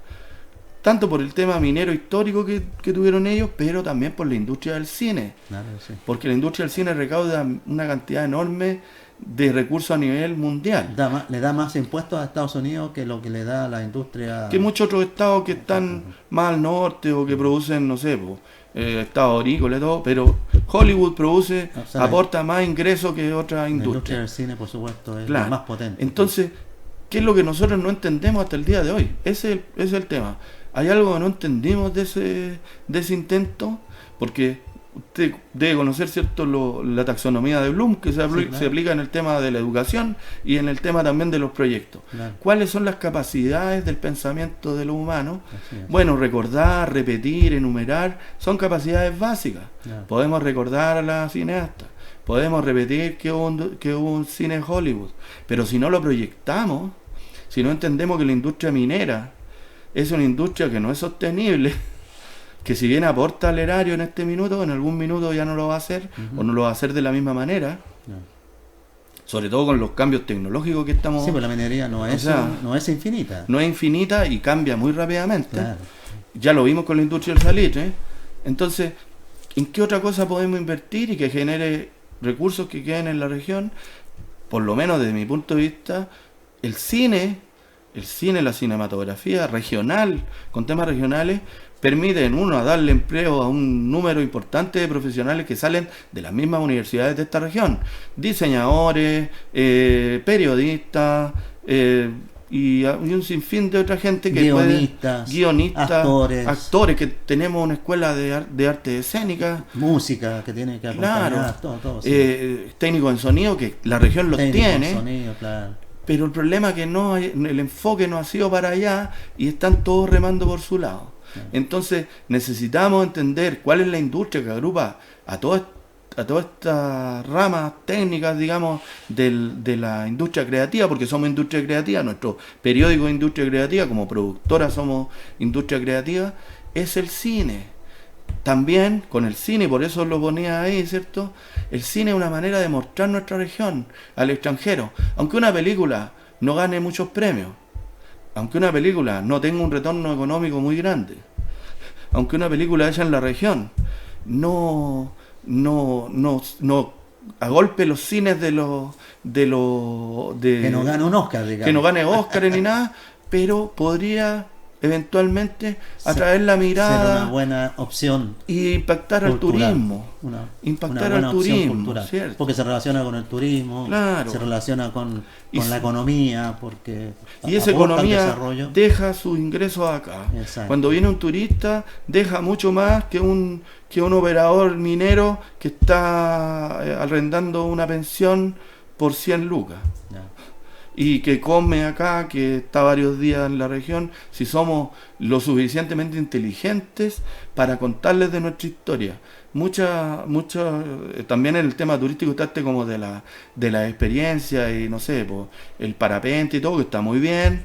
tanto por el tema minero histórico que tuvieron ellos, pero también por la industria del cine. Claro, sí. Porque la industria del cine recauda una cantidad enorme de recursos a nivel mundial. Le da más impuestos a Estados Unidos que lo que le da a la industria. Que muchos otros estados que están más al norte o que producen, no sé, estados agrícolas y todo, pero Hollywood produce, aporta más ingresos que otras industrias. La industria del cine, por supuesto, es claro, la más potente. Entonces, ¿qué es lo que nosotros no entendemos hasta el día de hoy? Ese es el tema. Hay algo que no entendimos de ese intento, porque usted debe conocer, ¿cierto?, la taxonomía de Bloom, que se aplica en el tema de la educación y en el tema también de los proyectos. Claro. ¿Cuáles son las capacidades del pensamiento de los humanos? Bueno, recordar, repetir, enumerar, son capacidades básicas. Claro. Podemos recordar a la cineasta, podemos repetir que hubo un cine en Hollywood, pero si no lo proyectamos, si no entendemos que la industria minera es una industria que no es sostenible, que si bien aporta al erario en este minuto, en algún minuto ya no lo va a hacer, o no lo va a hacer de la misma manera, sobre todo con los cambios tecnológicos que estamos... Sí, pues la minería no es infinita. No es infinita y cambia muy rápidamente. Claro. Ya lo vimos con la industria del salitre. Entonces, ¿en qué otra cosa podemos invertir y que genere recursos que queden en la región? Por lo menos desde mi punto de vista, el cine, la cinematografía regional, con temas regionales, permiten, uno, a darle empleo a un número importante de profesionales que salen de las mismas universidades de esta región. Diseñadores, periodistas, y un sinfín de otra gente que guionistas, actores, que tenemos una escuela de arte escénica, música que tiene que acompañar, claro, todo, técnicos en sonido, que la región los tiene, sonido, claro. pero el problema es que no hay, el enfoque no ha sido para allá y están todos remando por su lado. Entonces necesitamos entender cuál es la industria que agrupa a todas estas ramas técnicas, digamos, de la industria creativa, porque somos industria creativa, nuestro periódico es industria creativa, como productora somos industria creativa, es el cine. También con el cine, por eso lo ponía ahí, ¿cierto? El cine es una manera de mostrar nuestra región al extranjero. Aunque una película no gane muchos premios, aunque una película no tenga un retorno económico muy grande, aunque una película hecha en la región no agolpe los cines que no gane un Oscar, digamos. Que no gane Oscar ni nada, pero podría eventualmente atraer la mirada, ser una buena opción y impactar cultural, al turismo, impactar al turismo, ¿cierto? Porque se relaciona con el turismo, claro, se relaciona con la economía, porque y esa economía deja sus ingresos acá. Exacto. Cuando viene un turista deja mucho más que un operador minero que está arrendando una pensión por 100 lucas. Ya. Y que come acá, que está varios días en la región, si somos lo suficientemente inteligentes para contarles de nuestra historia. También en el tema turístico está como de la experiencia y no sé, pues, el parapente y todo, que está muy bien,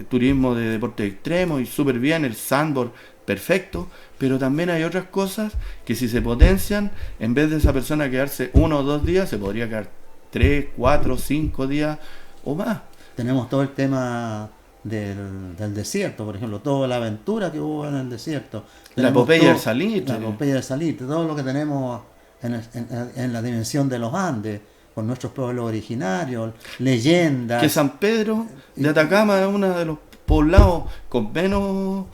turismo de deporte extremo y súper bien, el sandboard perfecto, pero también hay otras cosas que si se potencian, en vez de esa persona quedarse 1 o 2 días, se podría quedar 3, 4, 5 días o más. Tenemos todo el tema del desierto, por ejemplo, toda la aventura que hubo en el desierto. La epopeya del Salitre. La epopeya del Salitre, todo lo que tenemos en la dimensión de los Andes, con nuestros pueblos originarios, leyendas. Que San Pedro de Atacama es uno de los poblados con menos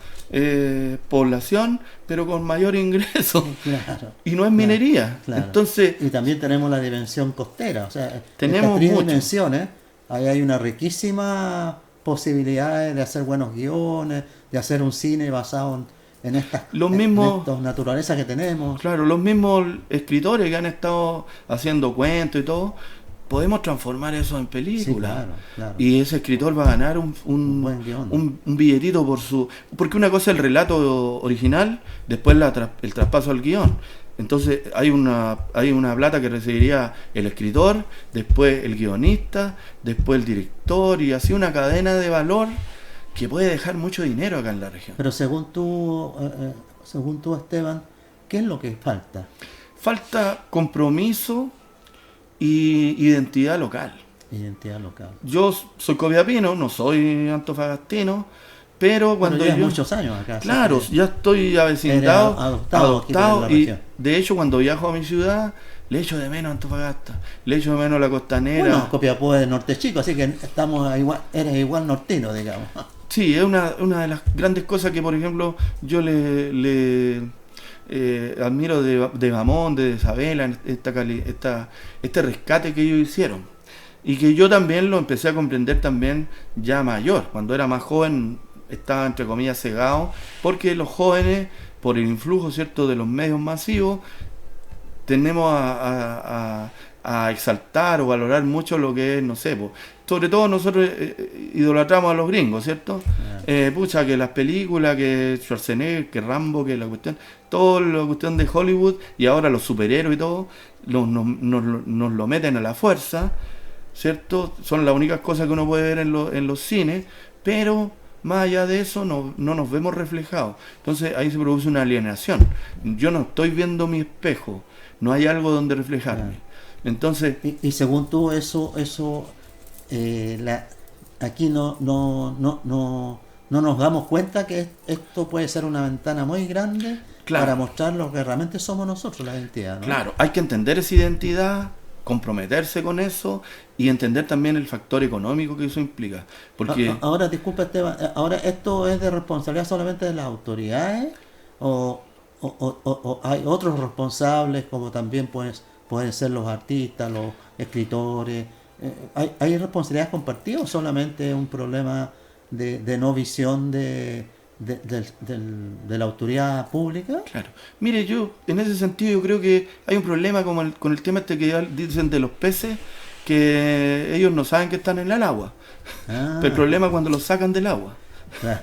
población, pero con mayor ingreso. Claro, y no es minería. Claro. Entonces, y también tenemos la dimensión costera, o sea, tenemos estas 3 mucho. dimensiones, ahí hay una riquísima posibilidad de hacer buenos guiones, de hacer un cine basado en estas naturalezas que tenemos. Claro, los mismos escritores que han estado haciendo cuentos y todo, podemos transformar eso en película. Sí, claro. Y ese escritor va a ganar un billetito porque una cosa es el relato original, después el traspaso al guión. Entonces hay una plata que recibiría el escritor, después el guionista, después el director, y así una cadena de valor que puede dejar mucho dinero acá en la región. Pero según tú, Esteban, ¿qué es lo que falta? Falta compromiso y identidad local. Identidad local. Yo soy copiapino, no soy antofagastino, pero cuando yo muchos años acá. Claro, ya estoy avecindado, adoptado y de hecho cuando viajo a mi ciudad le echo de menos Antofagasta, le echo de menos la costanera. Bueno, Copiapó es de norte chico, así que eres igual nortino, digamos. Sí, es una de las grandes cosas que, por ejemplo, yo le admiro de Bamón, de Isabela, este rescate que ellos hicieron. Y que yo también lo empecé a comprender también ya mayor. Cuando era más joven estaba, entre comillas, cegado, porque los jóvenes, por el influjo, ¿cierto?, de los medios masivos, tendemos a exaltar o valorar mucho lo que es, no sé, pues, sobre todo nosotros idolatramos a los gringos, ¿cierto? Pucha, que las películas, que Schwarzenegger, que Rambo, que la cuestión, toda la cuestión de Hollywood, y ahora los superhéroes y todo, nos lo meten a la fuerza, ¿cierto? Son las únicas cosas que uno puede ver en los cines, pero más allá de eso no nos vemos reflejados. Entonces ahí se produce una alienación. Yo no estoy viendo mi espejo, no hay algo donde reflejarme. Entonces, y según tú, aquí no nos damos cuenta que esto puede ser una ventana muy grande, claro, para mostrar lo que realmente somos nosotros, la identidad, ¿no? Claro, hay que entender esa identidad, comprometerse con eso y entender también el factor económico que eso implica. Porque ahora, disculpa, Esteban, ahora esto es de responsabilidad solamente de las autoridades o hay otros responsables, como también pueden ser los artistas, los escritores. ¿Hay responsabilidades compartidas o solamente un problema de no visión de la autoridad pública? Claro. Mire, en ese sentido yo creo que hay un problema con el tema este que dicen de los peces, que ellos no saben que están en el agua. Ah, Pero el problema es cuando los sacan del agua. claro.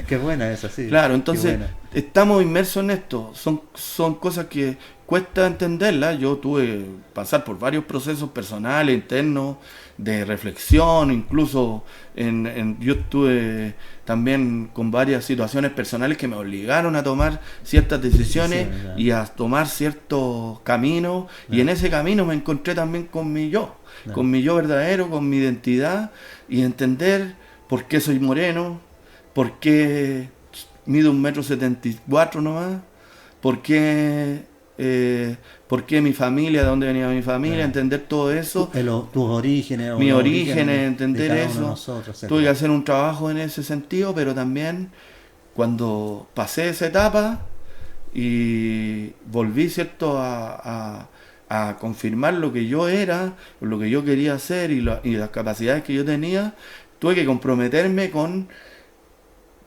Qué buena esa, sí. Claro, Qué entonces buena. estamos inmersos en esto. Son cosas que cuesta entenderlas. Yo tuve que pasar por varios procesos personales, internos, de reflexión, incluso yo estuve también con varias situaciones personales que me obligaron a tomar ciertas decisiones Sí, claro. y a tomar ciertos caminos. Y Claro. en ese camino me encontré también con mi yo, Claro. con mi yo verdadero, con mi identidad y entender por qué soy moreno, por qué mido 1,74 m nomás, por qué mi familia, de dónde venía mi familia, Claro. entender todo eso, Tus orígenes o mis los orígenes, de entender cada uno de eso. nosotros, Tuve que etcétera. hacer un trabajo en ese sentido, pero también cuando pasé esa etapa y volví, ¿cierto?, a confirmar lo que yo era, lo que yo quería hacer y las capacidades que yo tenía, tuve que comprometerme con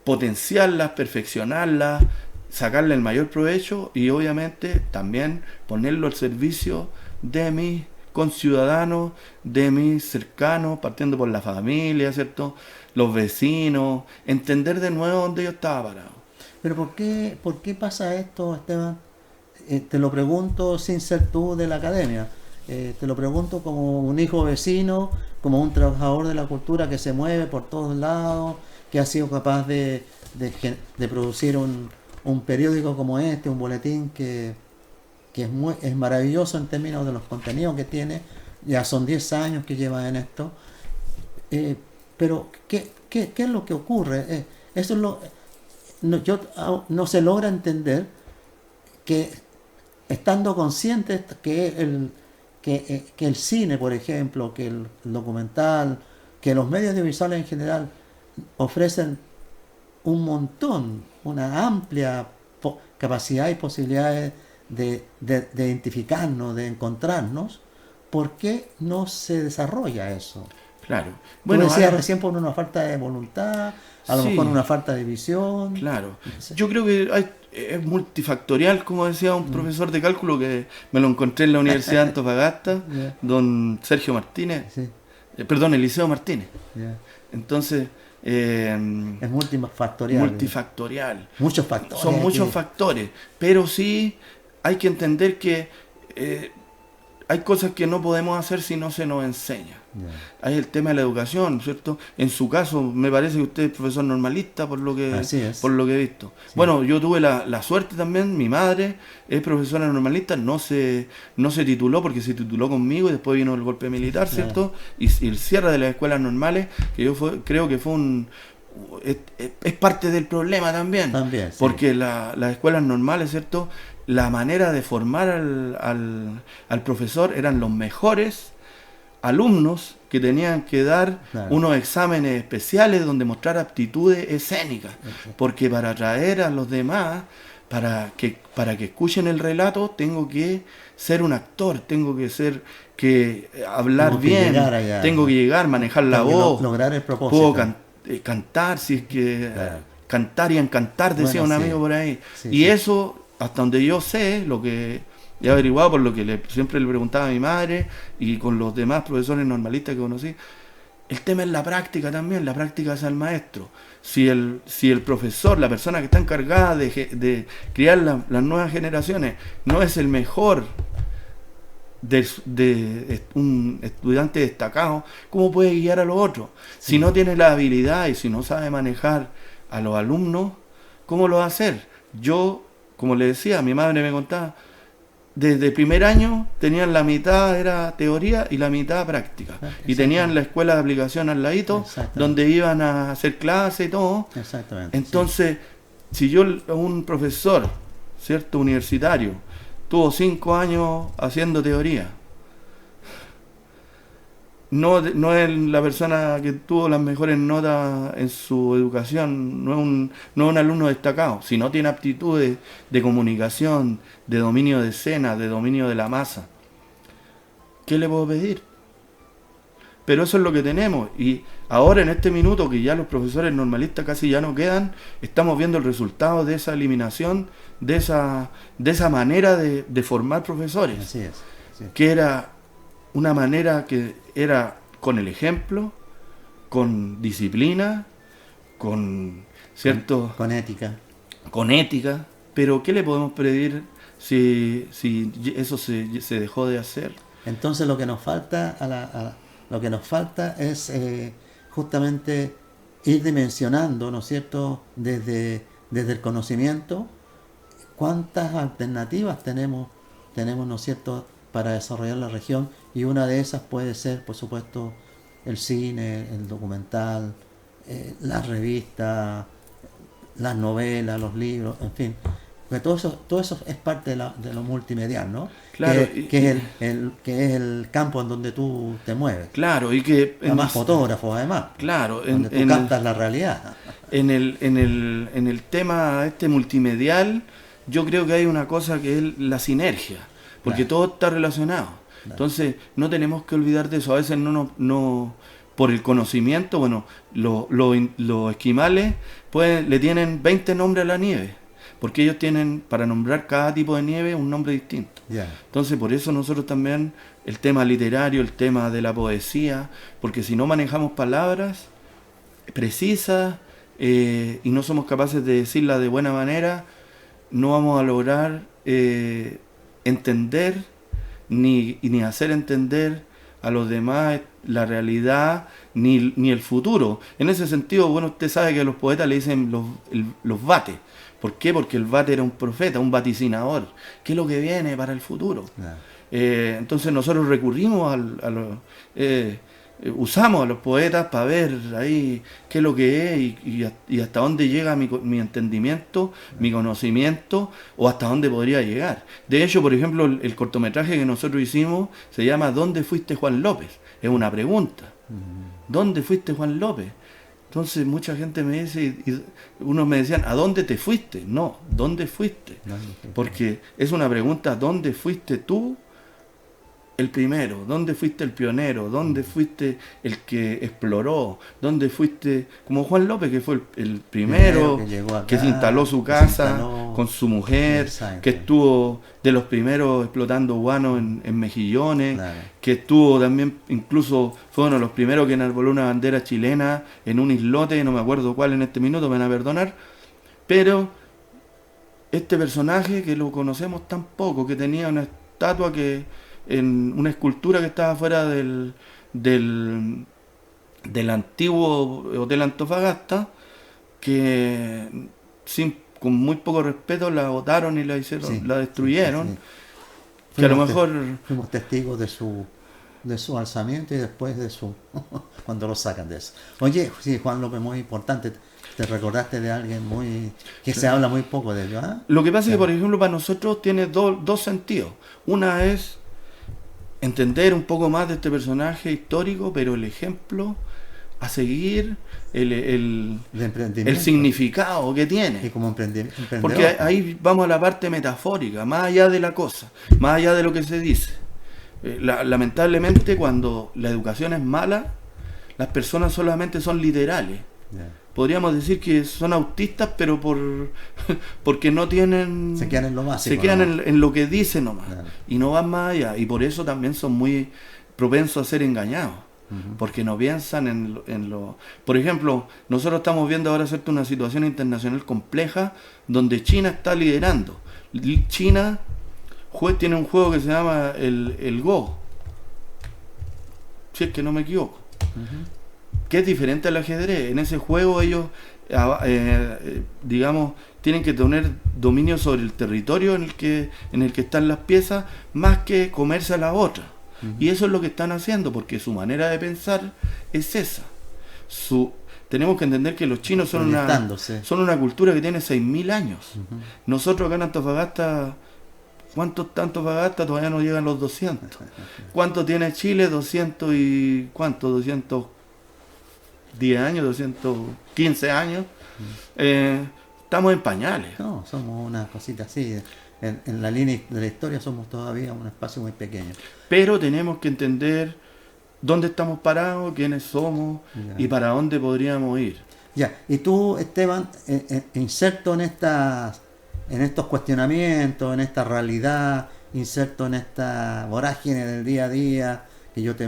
potenciarlas, perfeccionarlas, sacarle el mayor provecho y obviamente también ponerlo al servicio de mis conciudadanos, de mis cercanos, partiendo por la familia, ¿cierto? Los vecinos, entender de nuevo dónde yo estaba parado. Pero por qué pasa esto, Esteban? Te lo pregunto sin ser tú de la academia. Te lo pregunto como un hijo vecino, como un trabajador de la cultura que se mueve por todos lados, que ha sido capaz de producir un periódico como este, un boletín que es maravilloso en términos de los contenidos que tiene. Ya son 10 años que lleva en esto. Pero, ¿qué es lo que ocurre? Eso es no se logra entender que, estando conscientes que el cine, por ejemplo, que el documental, que los medios audiovisuales en general ofrecen un montón, una amplia capacidad y posibilidades de identificarnos, de encontrarnos, ¿por qué no se desarrolla eso? Claro. Bueno, Bueno, decías recién por una falta de voluntad, a lo sí, mejor una falta de visión. claro. No sé. Yo creo que es multifactorial, como decía un profesor de cálculo que me lo encontré en la Universidad de Antofagasta, Ya, don Sergio Martínez, sí, perdón, Eliseo Martínez. ya. Entonces, Es multifactorial. multifactorial. Muchos factores. Son muchos que- factores, pero sí hay que entender que hay cosas que no podemos hacer si no se nos enseña. Ya. Hay el tema de la educación, ¿cierto? En su caso, me parece que usted es profesor normalista por lo que, Así es. por lo que he visto. Sí. Bueno, yo tuve la suerte también, mi madre es profesora normalista, no se tituló porque se tituló conmigo y después vino el golpe militar, ¿cierto? Y el cierre de las escuelas normales, que creo que fue es parte del problema también. También, sí. Porque las escuelas normales, ¿cierto? La manera de formar al profesor eran los mejores alumnos que tenían que dar Claro. unos exámenes especiales donde mostrar aptitudes escénicas, porque para atraer a los demás, para que escuchen el relato, tengo que ser un actor, tengo que hablar Tengo que bien, llegar allá. tengo que llegar, manejar la Tengo que voz, lograr el propósito. puedo cantar, si es que Claro. cantar y encantar, decía Bueno, un sí. amigo por ahí. Sí, Y sí. eso, hasta donde yo sé, lo que he averiguado por lo que siempre le preguntaba a mi madre y con los demás profesores normalistas que conocí, el tema es la práctica también, la práctica es al maestro. Si el profesor, la persona que está encargada de criar las nuevas generaciones, no es el mejor de un estudiante destacado, ¿cómo puede guiar a los otros? Si no tiene la habilidad y si no sabe manejar a los alumnos, ¿cómo lo va a hacer? Yo, como le decía, mi madre me contaba, desde primer año tenían la mitad era teoría y la mitad práctica. Y tenían la escuela de aplicación al ladito, Exactamente. donde iban a hacer clase y todo. Exactamente. Entonces, si yo, un profesor, ¿cierto?, universitario, tuvo 5 años haciendo teoría, no es la persona que tuvo las mejores notas en su educación, no es un alumno destacado. Si no tiene aptitudes de comunicación, de dominio de escena, de dominio de la masa, ¿qué le puedo pedir? Pero eso es lo que tenemos. Y ahora, en este minuto, que ya los profesores normalistas casi ya no quedan, estamos viendo el resultado de esa eliminación, de esa manera de formar profesores, Así es. Sí. que era una manera que era con el ejemplo, con disciplina, con cierto, Con ética. con ética, pero ¿qué le podemos pedir si eso se dejó de hacer? Entonces lo que nos falta lo que nos falta es justamente ir dimensionando, ¿no es cierto?, desde el conocimiento, cuántas alternativas tenemos, ¿no es cierto?, para desarrollar la región, y una de esas puede ser, por supuesto, el cine, el documental, las revistas, las novelas, los libros, en fin. Porque todo eso es parte de lo multimedial, ¿no? Claro, Que es el campo en donde tú te mueves. claro, y que Además, fotógrafo, además. claro, Donde tú captas la realidad. en el tema este multimedial, yo creo que hay una cosa que es la sinergia, porque Claro. todo está relacionado. Entonces, no tenemos que olvidar de eso. A veces no por el conocimiento, bueno, los esquimales le tienen 20 nombres a la nieve, porque ellos tienen, para nombrar cada tipo de nieve, un nombre distinto. Ya. Entonces, por eso nosotros también, el tema literario, el tema de la poesía, porque si no manejamos palabras precisas y no somos capaces de decirlas de buena manera, no vamos a lograr entender ni hacer entender a los demás la realidad ni el futuro. En ese sentido, bueno, usted sabe que a los poetas le dicen los vates. ¿Por qué? Porque el vate era un profeta, un vaticinador. ¿Qué es lo que viene para el futuro? Ya. Entonces nosotros recurrimos usamos a los poetas para ver ahí qué es lo que es y hasta dónde llega mi entendimiento, mi conocimiento, o hasta dónde podría llegar. De hecho, por ejemplo, el cortometraje que nosotros hicimos se llama ¿Dónde fuiste Juan López? Es una pregunta. ¿Dónde fuiste Juan López? Entonces mucha gente me dice, y unos me decían, ¿a dónde te fuiste? No, ¿dónde fuiste? Porque es una pregunta, ¿dónde fuiste tú el primero? ¿Dónde fuiste el pionero? ¿Dónde fuiste el que exploró? ¿Dónde fuiste, como Juan López, que fue el primero que llegó acá, que se instaló su que se casa instaló, con su mujer, exacto, que estuvo de los primeros explotando guano en Mejillones, claro, que estuvo también, incluso fue uno de los primeros que enarboló una bandera chilena en un islote, no me acuerdo cuál en este minuto, me van a perdonar, pero este personaje que lo conocemos tan poco, que tenía una estatua en una escultura que estaba fuera del antiguo Hotel Antofagasta, que con muy poco respeto la botaron y la hicieron, sí, la destruyeron, sí. que a lo mejor Fuimos testigos de su alzamiento y después de su cuando lo sacan de eso. Oye, sí, Juan López, muy importante. Te recordaste de alguien que se habla muy poco de ello, ¿ah? lo que pasa es que, Claro. por ejemplo, para nosotros tiene dos sentidos. Una es entender un poco más de este personaje histórico, pero el ejemplo a seguir, el De emprendimiento. significado que Y tiene. como emprendedor. Porque ahí vamos a la parte metafórica, más allá de la cosa, más allá de lo que se dice. Lamentablemente, cuando la educación es mala, las personas solamente son literales. Ya. Podríamos decir que son autistas, pero porque no tienen... Se quedan en lo básico. Se quedan ¿no? en lo que dicen nomás. Claro. Y no van más allá. Y por eso también son muy propensos a ser engañados. Ujú. Porque no piensan en lo... Por ejemplo, nosotros estamos viendo ahora ¿cierto? Una situación internacional compleja donde China está liderando. China tiene un juego que se llama el Go. Si es que no me equivoco. Ujú. Que es diferente al ajedrez. En ese juego ellos, digamos, tienen que tener dominio sobre el territorio en el que están las piezas, más que comerse a la otra. Ujú. Y eso es lo que están haciendo, porque su manera de pensar es esa. Tenemos que entender que los chinos son una cultura que tiene 6.000 años. Ujú. Nosotros acá en Antofagasta, ¿cuántos está Antofagasta? Todavía no llegan los 200. ¿Cuánto tiene Chile? 200 y... ¿Cuánto? 210 años, 215 años. Estamos en pañales. No, somos una cosita así. En la línea de la historia somos todavía un espacio muy pequeño. Pero tenemos que entender dónde estamos parados, quiénes somos Ya. y para dónde podríamos ir. Ya, y tú, Esteban, inserto en estos cuestionamientos, en esta realidad, inserto en esta vorágine del día a día que yo te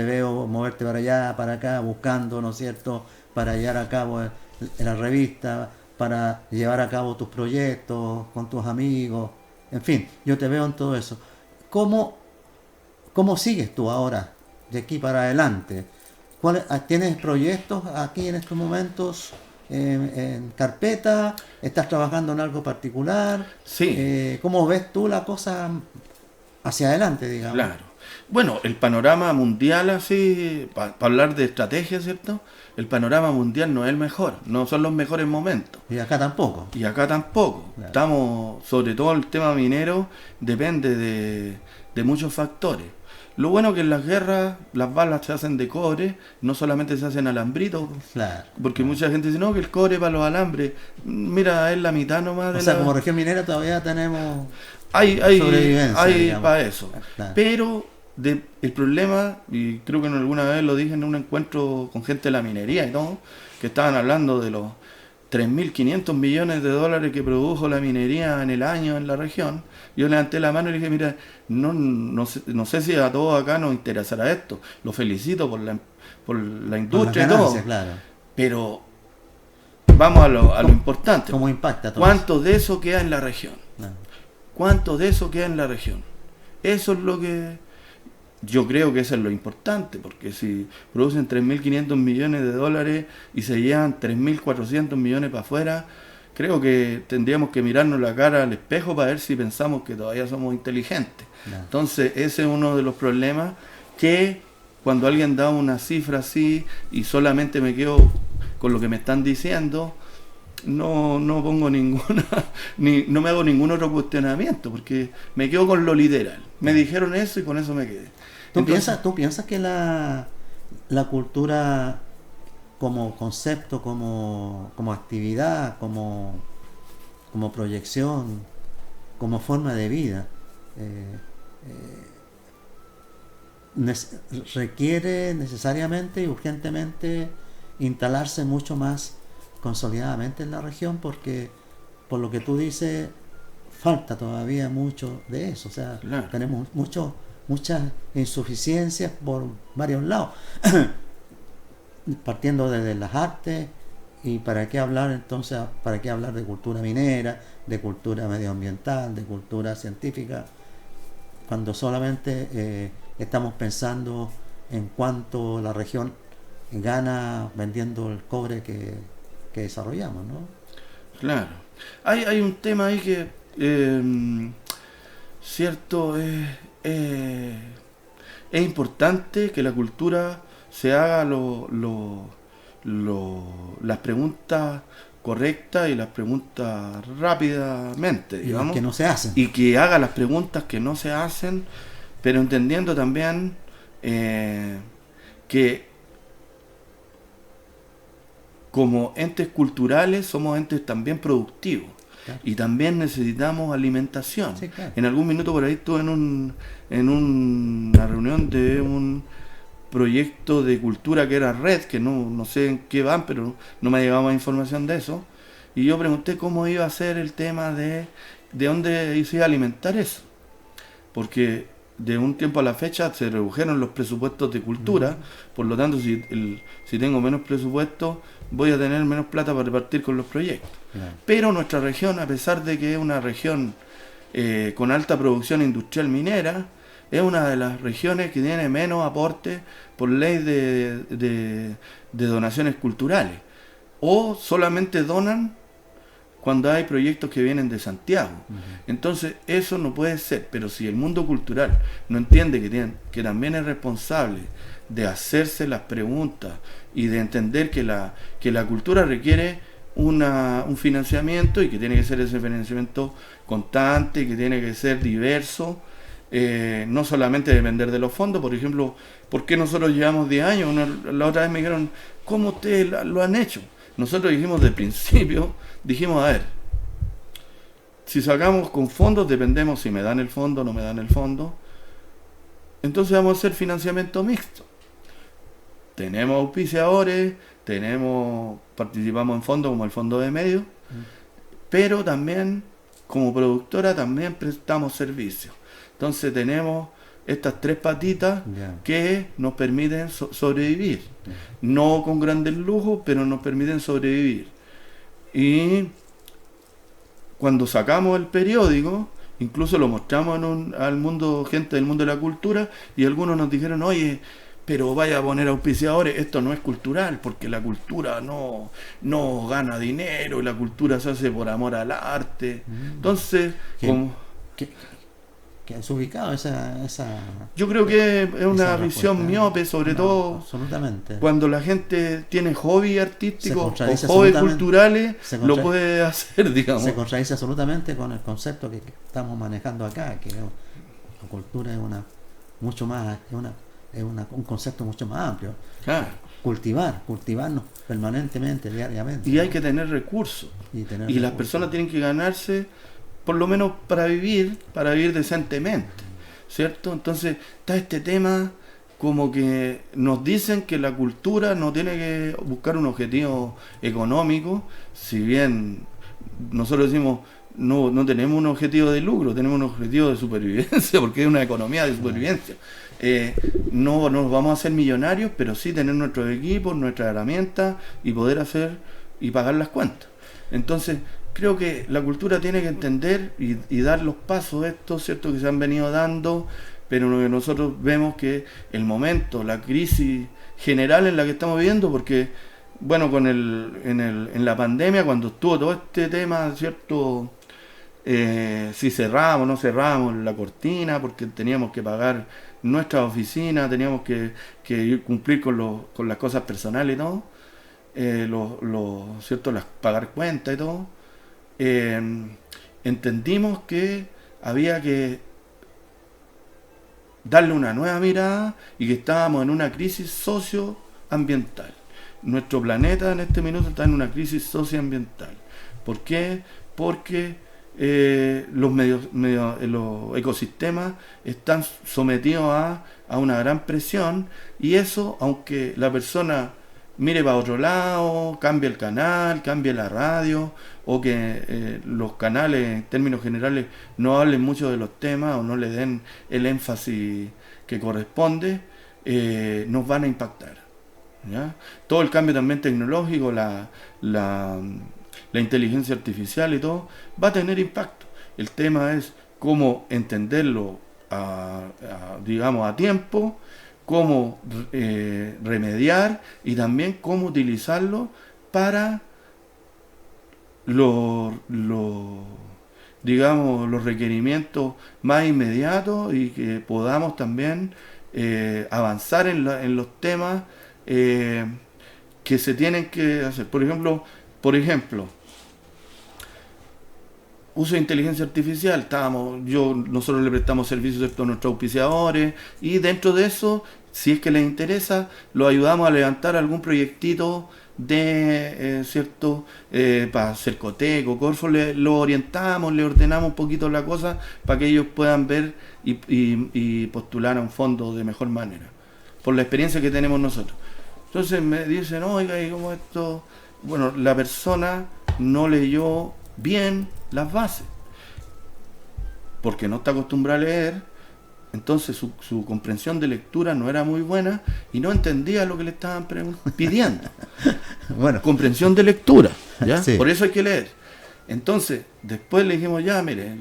veo moverte para allá, para acá, buscando, ¿no es cierto?, para llevar a cabo en la revista, para llevar a cabo tus proyectos con tus amigos, en fin, yo te veo en todo eso. ¿Cómo, cómo sigues tú ahora, de aquí para adelante? ¿Tienes proyectos aquí en estos momentos en carpeta? ¿Estás trabajando en algo particular? Sí, ¿Cómo ves tú la cosa hacia adelante, digamos? claro. Bueno, el panorama mundial, así, para hablar de estrategia, ¿cierto? El panorama mundial no es el mejor, no son los mejores momentos. Y acá tampoco. Y acá tampoco. Claro. Estamos, sobre todo el tema minero, depende de muchos factores. Lo bueno que en las guerras las balas se hacen de cobre, no solamente se hacen alambritos, Claro. porque Claro. mucha gente dice, no, que el cobre para los alambres, mira, es la mitad nomás O de sea, la... como región minera todavía tenemos Hay sobrevivencia, digamos. para eso. Claro. Pero el problema, y creo que alguna vez lo dije en un encuentro con gente de la minería y todo, que estaban hablando de los 3.500 millones de dólares que produjo la minería en el año en la región. Yo levanté la mano y le dije, mira, no sé si a todos acá nos interesará esto. Lo felicito por la Por las industria y todo. ganancias, claro. Pero vamos a lo importante. ¿Cómo impacta todo ¿Cuánto de eso queda en la región? eso? Claro. ¿Cuánto de eso queda en la región? Eso es lo que yo creo que eso es lo importante, porque si producen 3.500 millones de dólares y se llevan 3.400 millones para afuera, creo que tendríamos que mirarnos la cara al espejo para ver si pensamos que todavía somos inteligentes. Claro. Entonces ese es uno de los problemas, que cuando alguien da una cifra así y solamente me quedo con lo que me están diciendo, no pongo ninguna, no me hago ningún otro cuestionamiento, porque me quedo con lo literal. Me dijeron eso y con eso me quedé. ¿Tú piensas que la cultura como concepto, como actividad, como proyección, como forma de vida, eh, requiere necesariamente y urgentemente instalarse mucho más consolidadamente en la región? Porque por lo que tú dices falta todavía mucho de eso, o sea, Claro. tenemos muchas insuficiencias por varios lados, partiendo desde las artes. Y para qué hablar entonces, para qué hablar de cultura minera, de cultura medioambiental, de cultura científica, cuando solamente estamos pensando en cuánto la región gana vendiendo el cobre que desarrollamos, ¿no? Claro. Hay un tema ahí que, cierto, es importante que la cultura se haga las preguntas correctas y las preguntas rápidamente, Y las digamos. que no se hacen. Y que haga las preguntas que no se hacen, pero entendiendo también que como entes culturales somos entes también productivos. Claro. Y también necesitamos alimentación. Sí, claro. En algún minuto por ahí estuve en una reunión de un proyecto de cultura que era Red, que no sé en qué van, pero no me ha llegado más información de eso. Y yo pregunté cómo iba a ser el tema de dónde se iba a alimentar eso. Porque de un tiempo a la fecha se redujeron los presupuestos de cultura, por lo tanto si tengo menos presupuesto voy a tener menos plata para repartir con los proyectos. Claro. Pero nuestra región, a pesar de que es una región con alta producción industrial minera, es una de las regiones que tiene menos aporte por ley de donaciones culturales. O solamente donan cuando hay proyectos que vienen de Santiago. Entonces eso no puede ser. Pero si el mundo cultural no entiende que también es responsable de hacerse las preguntas y de entender que la cultura requiere un financiamiento, y que tiene que ser ese financiamiento constante, que tiene que ser diverso, no solamente depender de los fondos. Por ejemplo, ¿por qué nosotros llevamos 10 años? La otra vez me dijeron, ¿cómo ustedes lo han hecho? Nosotros dijimos de principio, a ver, si sacamos con fondos, dependemos si me dan el fondo o no me dan el fondo. Entonces vamos a hacer financiamiento mixto. Tenemos auspiciadores, participamos en fondos como el Fondo de Medios, pero también como productora también prestamos servicios. Entonces tenemos estas tres patitas Ya. que nos permiten sobrevivir. No con grandes lujos, pero nos permiten sobrevivir. Y cuando sacamos el periódico, incluso lo mostramos al mundo, gente del mundo de la cultura, y algunos nos dijeron, oye, pero vaya a poner auspiciadores, esto no es cultural, porque la cultura no gana dinero, y la cultura se hace por amor al arte. Entonces, como... Que es ubicado esa Yo creo que es una esa visión respuesta. miope, sobre No, todo absolutamente. cuando la gente tiene hobby artístico o contradice hobbies absolutamente. culturales, Se lo contra- puede hacer, digamos. Se contradice absolutamente con el concepto que estamos manejando acá, que la cultura es mucho más, un concepto mucho más amplio. Claro. Cultivarnos permanentemente, diariamente. Y hay que tener recursos. Y tener Y las recursos. personas tienen que ganarse, por lo menos para vivir decentemente, ¿cierto? Entonces está este tema como que nos dicen que la cultura no tiene que buscar un objetivo económico, si bien nosotros decimos no tenemos un objetivo de lucro, tenemos un objetivo de supervivencia, porque es una economía de supervivencia. No nos vamos a hacer millonarios, pero sí tener nuestros equipos, nuestras herramientas y poder hacer y pagar las cuentas. Entonces, creo que la cultura tiene que entender y dar los pasos estos, ¿cierto?, que se han venido dando, pero lo que nosotros vemos que el momento, la crisis general en la que estamos viviendo, porque, bueno, en la pandemia, cuando estuvo todo este tema, ¿cierto?, si cerramos o no cerramos la cortina, porque teníamos que pagar nuestra oficina, teníamos que cumplir con las cosas personales y todo, ¿cierto?, pagar cuentas y todo. Entendimos que había que darle una nueva mirada y que estábamos en una crisis socioambiental. Nuestro planeta en este minuto está en una crisis socioambiental. ¿Por qué? Porque los ecosistemas están sometidos a una gran presión, y eso, aunque la persona mire para otro lado, cambie el canal, cambie la radio, o que los canales en términos generales no hablen mucho de los temas o no le den el énfasis que corresponde, nos van a impactar, ¿ya? Todo el cambio también tecnológico, la inteligencia artificial y todo, va a tener impacto. El tema es cómo entenderlo digamos a tiempo, cómo remediar y también cómo utilizarlo para digamos, los requerimientos más inmediatos, y que podamos también avanzar en los temas que se tienen que hacer. Por ejemplo, uso de inteligencia artificial. Nosotros le prestamos servicios a nuestros auspiciadores, y dentro de eso, si es que les interesa, lo ayudamos a levantar algún proyectito de cierto para Cercotec o Corfo, lo orientamos, le ordenamos un poquito la cosa para que ellos puedan ver y postular a un fondo de mejor manera, por la experiencia que tenemos nosotros. Entonces me dicen, oiga, ¿y cómo esto? Bueno, la persona no leyó bien las bases, porque no está acostumbrada a leer. Entonces su comprensión de lectura no era muy buena y no entendía lo que le estaban pidiendo. Bueno, Comprensión de lectura, ¿ya? Sí. Por eso hay que leer. Entonces, después le dijimos, ya, mire,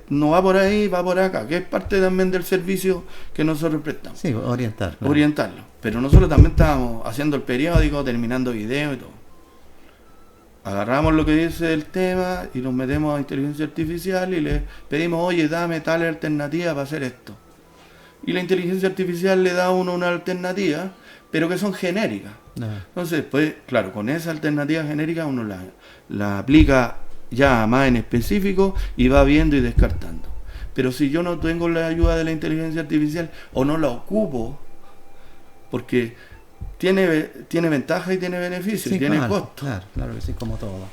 no va por ahí, va por acá, que es parte también del servicio que nosotros prestamos. sí, orientar. Claro. Orientarlo. Pero nosotros también estábamos haciendo el periódico, terminando video y todo. Agarramos lo que dice el tema y nos metemos a inteligencia artificial y le pedimos, oye, dame tal alternativa para hacer esto. Y la inteligencia artificial le da a uno una alternativa, pero que son genéricas. No. Entonces, pues, claro, con esa alternativa genérica uno la aplica ya más en específico y va viendo y descartando. Pero si yo no tengo la ayuda de la inteligencia artificial o no la ocupo, porque tiene ventaja y tiene beneficios, Sí, tiene claro, costo. claro que sí, como todo.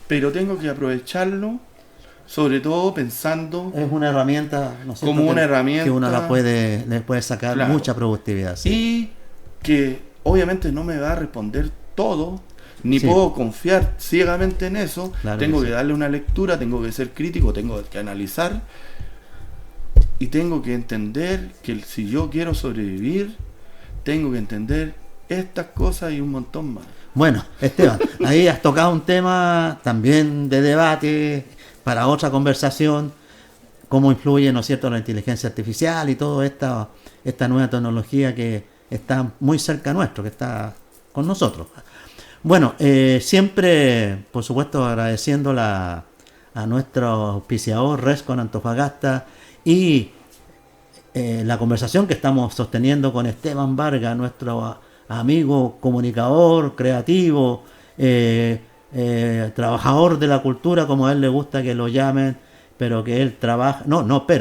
Pero tengo que aprovecharlo, sobre todo pensando Es una herramienta, ¿no es cierto?, como una herramienta que uno le puede sacar Claro. mucha productividad. Sí. y que obviamente no me va a responder todo, ni Sí. puedo confiar ciegamente en eso. Claro Tengo que que sí. darle una lectura, tengo que ser crítico, tengo que analizar y tengo que entender que si yo quiero sobrevivir, tengo que entender estas cosas y un montón más. Bueno, Esteban, ahí has tocado un tema también de debate para otra conversación, cómo influye, ¿no es cierto?, la inteligencia artificial y toda esta nueva tecnología que está muy cerca nuestro, que está con nosotros. Bueno, siempre, por supuesto, agradeciendo a nuestro auspiciador Rescon Antofagasta y la conversación que estamos sosteniendo con Esteban Vargas, nuestro amigo comunicador, creativo, trabajador de la cultura, como a él le gusta que lo llamen, pero que él trabaja,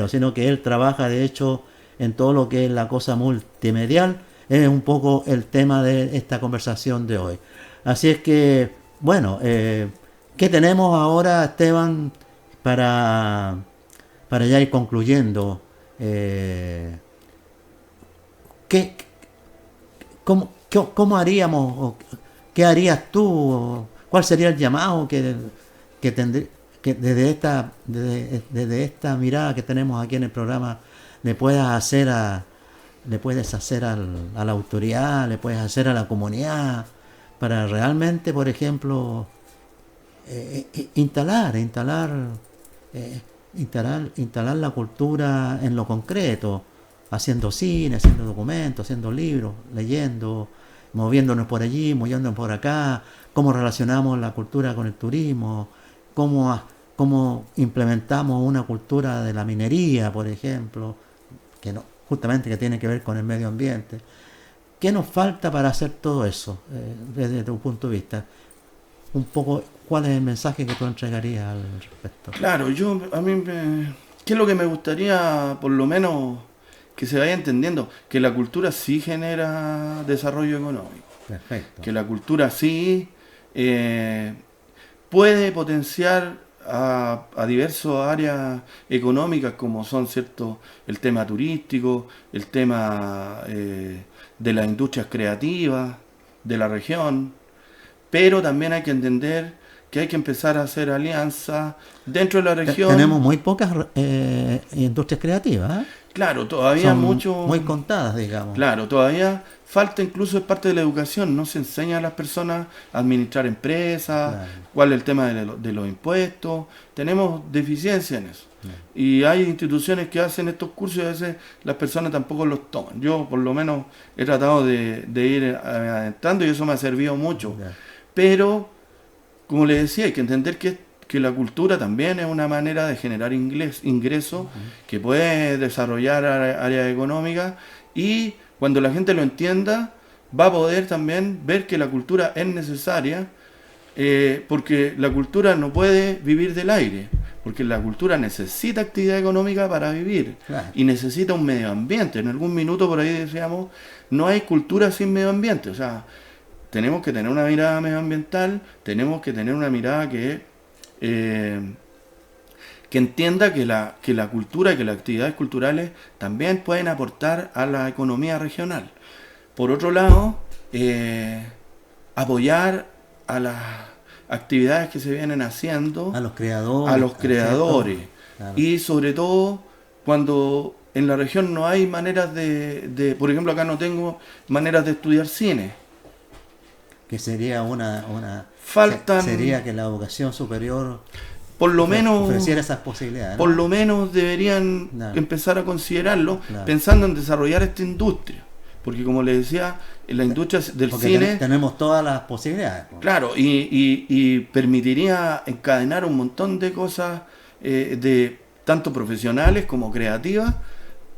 sino que él trabaja de hecho en todo lo que es la cosa multimedial. Es un poco el tema de esta conversación de hoy. Así es que, bueno, ¿qué tenemos ahora, Esteban, para ya ir concluyendo? ¿Cómo haríamos, o qué harías tú, cuál sería el llamado que desde esta mirada que tenemos aquí en el programa le puedes hacer a la autoridad, le puedes hacer a la comunidad, para realmente, por ejemplo, instalar la cultura en lo concreto, haciendo cine, haciendo documentos, haciendo libros, leyendo, moviéndonos por allí, moviéndonos por acá, cómo relacionamos la cultura con el turismo, cómo implementamos una cultura de la minería, por ejemplo, justamente que tiene que ver con el medio ambiente. ¿Qué nos falta para hacer todo eso, desde tu punto de vista? Un poco, ¿cuál es el mensaje que tú entregarías al respecto? Claro, ¿qué es lo que me gustaría, por lo menos, que se vaya entendiendo? Que la cultura sí genera desarrollo económico. Perfecto. Que la cultura sí puede potenciar a diversas áreas económicas, como son, ¿cierto?, el tema turístico, el tema de las industrias creativas de la región, pero también hay que entender que hay que empezar a hacer alianzas dentro de la región. Tenemos muy pocas industrias creativas, ¿eh? Claro, todavía son mucho... muy contadas, digamos. Claro, todavía falta, incluso es parte de la educación, no se enseña a las personas a administrar empresas, claro, cuál es el tema de los impuestos, tenemos deficiencia en eso. Claro. Y hay instituciones que hacen estos cursos y a veces las personas tampoco los toman. Yo por lo menos he tratado de ir adentrando y eso me ha servido mucho. Claro. Pero, como les decía, hay que entender que la cultura también es una manera de generar ingresos, que puede desarrollar áreas económicas, y cuando la gente lo entienda va a poder también ver que la cultura es necesaria, porque la cultura no puede vivir del aire, porque la cultura necesita actividad económica para vivir, claro, y necesita un medio ambiente. En algún minuto por ahí decíamos, no hay cultura sin medio ambiente, o sea, tenemos que tener una mirada medioambiental, tenemos que tener una mirada que entienda que la cultura y que las actividades culturales también pueden aportar a la economía regional. Por otro lado, apoyar a las actividades que se vienen haciendo, a los creadores, claro, y sobre todo cuando en la región no hay maneras por ejemplo, acá no tengo maneras de estudiar cine, que sería sería que la educación superior por lo menos ofreciera esas posibilidades, ¿no? Por lo menos deberían, claro, empezar a considerarlo, claro, pensando en desarrollar esta industria, porque como les decía, en la industria del cine tenemos todas las posibilidades, ¿no? Claro, y permitiría encadenar un montón de cosas, de tanto profesionales como creativas,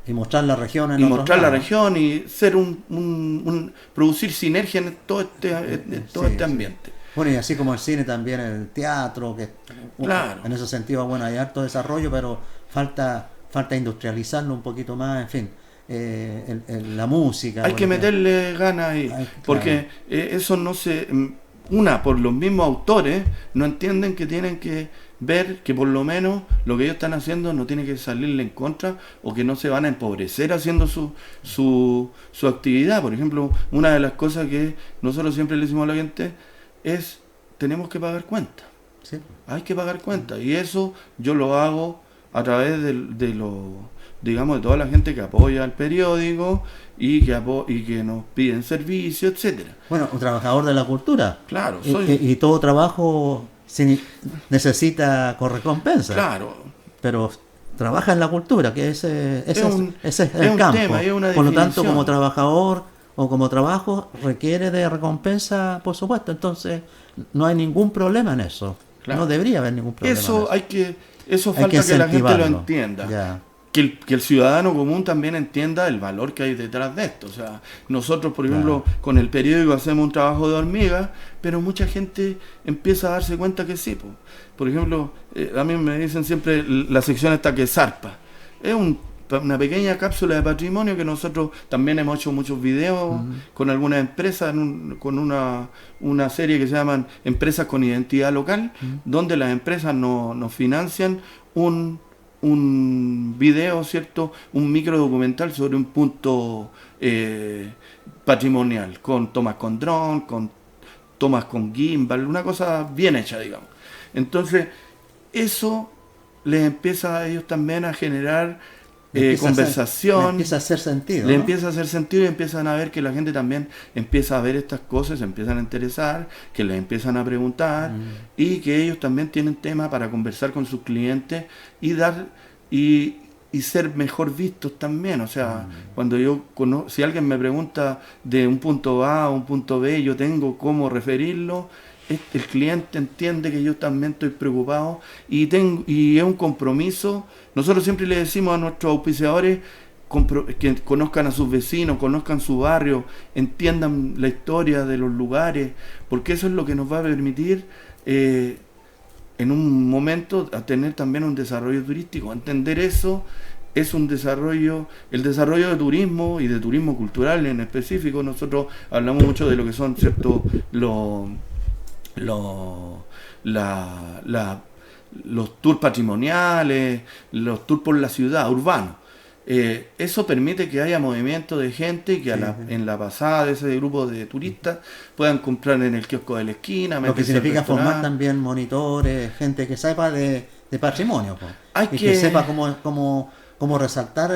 y mostrar la región la región y ser producir sinergia en todo este ambiente. Bueno, y así como el cine, también el teatro, que claro, en ese sentido, bueno, hay harto desarrollo, pero falta industrializarlo un poquito más, en fin, la música. Hay que meterle ganas ahí, porque eso no se... por los mismos autores no entienden que tienen que ver que por lo menos lo que ellos están haciendo no tiene que salirle en contra, o que no se van a empobrecer haciendo su actividad. Por ejemplo, una de las cosas que nosotros siempre le decimos a la gente es: tenemos que pagar cuentas. Sí. Hay que pagar cuentas, y eso yo lo hago a través de digamos, de toda la gente que apoya al periódico y que nos piden servicio, etcétera. Bueno, un trabajador de la cultura. Claro, Y todo trabajo necesita recompensa. Claro. Pero trabaja en la cultura, que ese es el un campo. tema, es una Por lo tanto, definición. como trabajador o como trabajo requiere de recompensa, por supuesto. Entonces, no hay ningún problema en eso. Claro. No debería haber ningún problema. Eso falta que la gente lo entienda. Ya. Que el ciudadano común también entienda el valor que hay detrás de esto. O sea, nosotros, por ejemplo, con el periódico hacemos un trabajo de hormiga, pero mucha gente empieza a darse cuenta que sí. Por ejemplo, a mí me dicen siempre la sección esta que zarpa. Es una pequeña cápsula de patrimonio que nosotros también hemos hecho muchos videos con algunas empresas, con una serie que se llaman Empresas con Identidad Local, donde las empresas nos financian un video, ¿cierto? Un micro documental sobre un punto patrimonial, con tomas con dron, con tomas con gimbal, una cosa bien hecha, digamos. Entonces, eso les empieza a ellos también a generar conversación. Le empieza a hacer sentido. Le empieza a hacer sentido y empiezan a ver que la gente también empieza a ver estas cosas, se empiezan a interesar, que les empiezan a preguntar y que ellos también tienen tema para conversar con sus clientes y dar y ser mejor vistos también. O sea, cuando si alguien me pregunta de un punto A a un punto B, yo tengo cómo referirlo. El cliente entiende que yo también estoy preocupado y es un compromiso. Nosotros siempre le decimos a nuestros auspiciadores que conozcan a sus vecinos, conozcan su barrio, entiendan la historia de los lugares, porque eso es lo que nos va a permitir en un momento a tener también un desarrollo turístico. Entender eso es un desarrollo, el desarrollo de turismo y de turismo cultural en específico. Nosotros hablamos mucho de lo que son, ¿cierto?, los tours patrimoniales, los tours por la ciudad, urbanos. Eso permite que haya movimiento de gente y que en la pasada de ese grupo de turistas puedan comprar en el kiosco de la esquina. Lo que significa formar también monitores, gente que sepa de patrimonio, que sepa cómo resaltar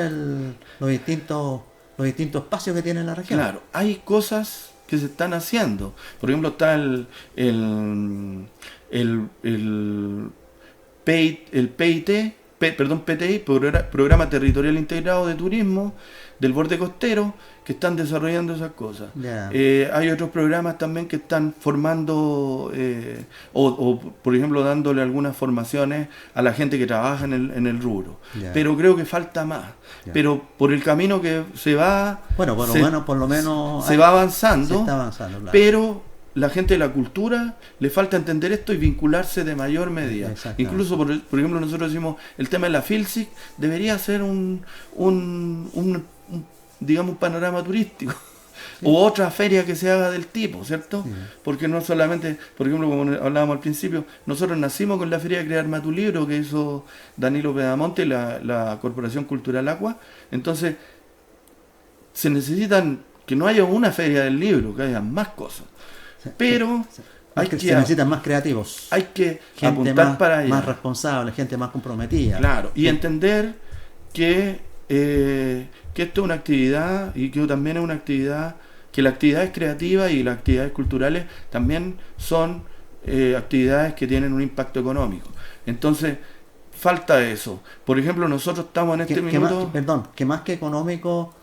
los distintos espacios que tiene la región. Claro, hay cosas que se están haciendo. Por ejemplo, está el PTI, Programa Territorial Integrado de Turismo del Borde Costero, que están desarrollando esas cosas. Hay otros programas también que están formando o por ejemplo dándole algunas formaciones a la gente que trabaja en el rubro. Pero creo que falta más. Pero por el camino que se va, por lo menos se va avanzando, se está avanzando, claro. Pero la gente de la cultura le falta entender esto y vincularse de mayor medida. Incluso, por ejemplo, nosotros decimos el tema de la FILSIC debería ser digamos, un panorama turístico. O otra feria que se haga del tipo, ¿cierto? Porque no solamente, por ejemplo, como hablábamos al principio, nosotros nacimos con la Feria de Crear Más Tu Libro que hizo Danilo Pedamonte, la Corporación Cultural Aqua. Entonces, se necesitan que no haya una feria del libro, que haya más cosas. Pero se necesitan más creativos. Hay que apuntar para allá. Más responsable, gente más comprometida. Claro, y entender que esto es una actividad y que también es una actividad, que las actividades creativas y las actividades culturales también son actividades que tienen un impacto económico. Entonces, falta eso. Por ejemplo, nosotros estamos en este minuto... que más que económico,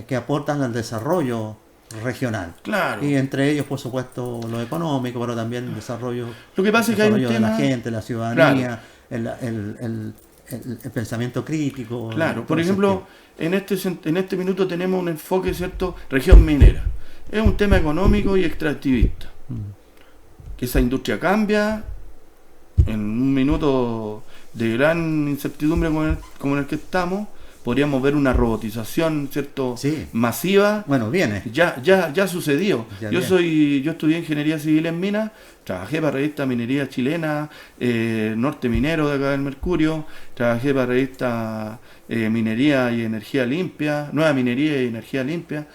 que aportan al desarrollo regional. Claro. Y entre ellos, por supuesto, lo económico, pero también el desarrollo, lo que pasa es que hay un tema de la gente, la ciudadanía, el pensamiento crítico. Claro, por ejemplo, en este minuto tenemos un enfoque, ¿cierto? Región minera. Es un tema económico y extractivista. Que esa industria cambia en un minuto de gran incertidumbre como en el que estamos. Podríamos ver una robotización, ¿cierto? Sí. Masiva. Bueno, viene. Ya sucedió. Yo estudié ingeniería civil en minas, trabajé para revista Minería Chilena, Norte Minero de acá del Mercurio, trabajé para revista Minería y Energía Limpia, Nueva Minería y Energía Limpia.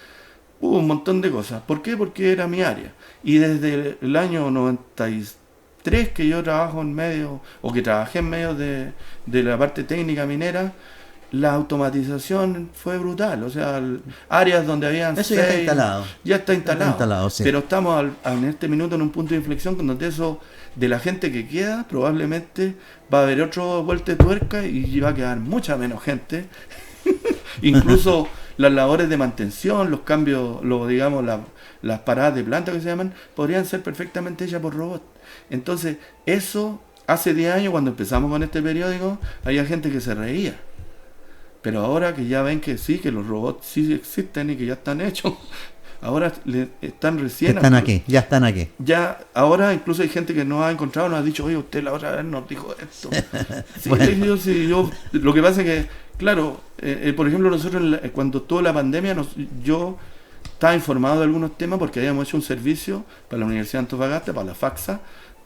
Hubo un montón de cosas. ¿Por qué? Porque era mi área. Y desde el año 93 que yo trabajo en medio, o que trabajé en medio de la parte técnica minera, la automatización fue brutal. O sea, áreas donde habían Eso ya está instalado. Ya está Está instalado. instalado, sí. Pero estamos en este minuto en un punto de inflexión donde eso, de la gente que queda, probablemente va a haber otro vuelta de tuerca y va a quedar mucha menos gente. Incluso las labores de mantención, los cambios, digamos, las paradas de planta que se llaman, podrían ser perfectamente hechas por robots. Entonces, eso, hace 10 años cuando empezamos con este periódico, había gente que se reía. Pero ahora que ya ven que sí, que los robots sí existen y que ya están hechos, ahora están recién... Están aquí, ya están aquí. Ya, ahora incluso hay gente que nos ha encontrado, nos ha dicho, oye, usted la otra vez nos dijo esto. Sí, Bueno. yo, lo que pasa es que, claro, por ejemplo, nosotros cuando toda la pandemia, yo estaba informado de algunos temas porque habíamos hecho un servicio para la Universidad de Antofagasta, para la FACSA,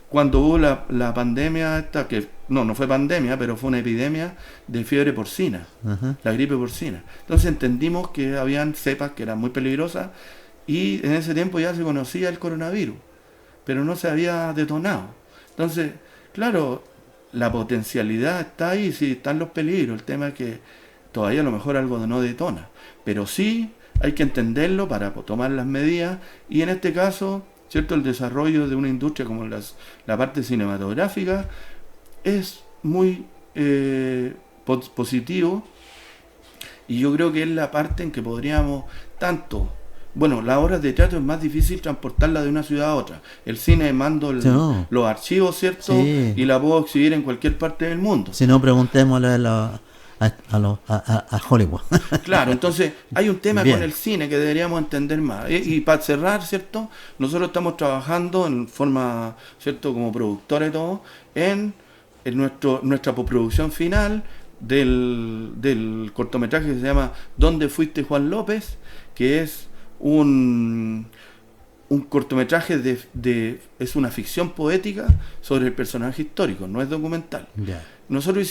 cuando hubo la pandemia esta, que no fue pandemia, pero fue una epidemia de fiebre porcina, Ajá. la gripe porcina. Entonces entendimos que habían cepas que eran muy peligrosas y en ese tiempo ya se conocía el coronavirus, pero no se había detonado. Entonces, claro, la potencialidad está ahí, sí, están los peligros. El tema es que todavía a lo mejor algo no detona, pero sí hay que entenderlo para tomar las medidas y en este caso, ¿cierto? El desarrollo de una industria como la parte cinematográfica es muy positivo y yo creo que es la parte en que podríamos tanto... Bueno, las obras de teatro es más difícil transportarla de una ciudad a otra. El cine mando No. los archivos, ¿cierto? Sí. Y la puedo exhibir en cualquier parte del mundo. Si no, preguntémosle a Hollywood. Claro, entonces hay un tema Bien. con el cine que deberíamos entender más. Y para cerrar, ¿cierto? Nosotros estamos trabajando en forma, ¿cierto? Como productora y todo, en nuestra postproducción final del cortometraje que se llama ¿Dónde fuiste, Juan López? Que es un cortometraje es una ficción poética sobre el personaje histórico, no es documental. Ya. Nosotros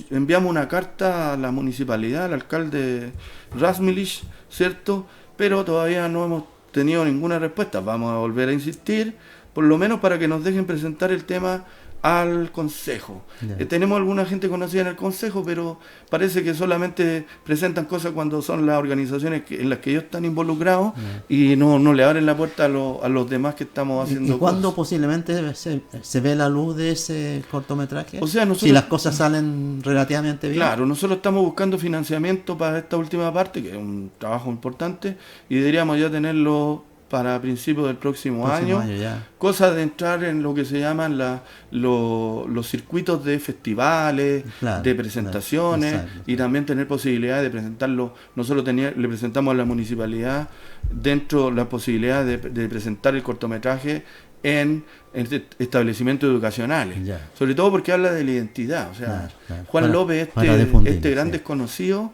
enviamos una carta a la municipalidad, al alcalde Rasmilich, ¿cierto? Pero todavía no hemos tenido ninguna respuesta. Vamos a volver a insistir, por lo menos para que nos dejen presentar el tema al consejo. Ya. Tenemos alguna gente conocida en el consejo, pero parece que solamente presentan cosas cuando son las organizaciones en las que ellos están involucrados y no le abren la puerta a los demás que estamos haciendo ¿Y cuándo cosas. posiblemente se ve la luz de ese cortometraje? O sea, nosotros... si las cosas salen relativamente bien. Claro, nosotros estamos buscando financiamiento para esta última parte, que es un trabajo importante, y deberíamos ya tenerlo para principios del próximo año, ya. cosa de entrar en lo que se llaman los circuitos de festivales, Claro, de presentaciones, claro, exacto. y también tener posibilidad de presentarlo. Nosotros le presentamos a la municipalidad dentro la posibilidad de presentar el cortometraje en establecimientos educacionales, Ya. sobre todo porque habla de la identidad. O sea, Claro. Juan Para- López, para difundirlo, este gran sí. desconocido,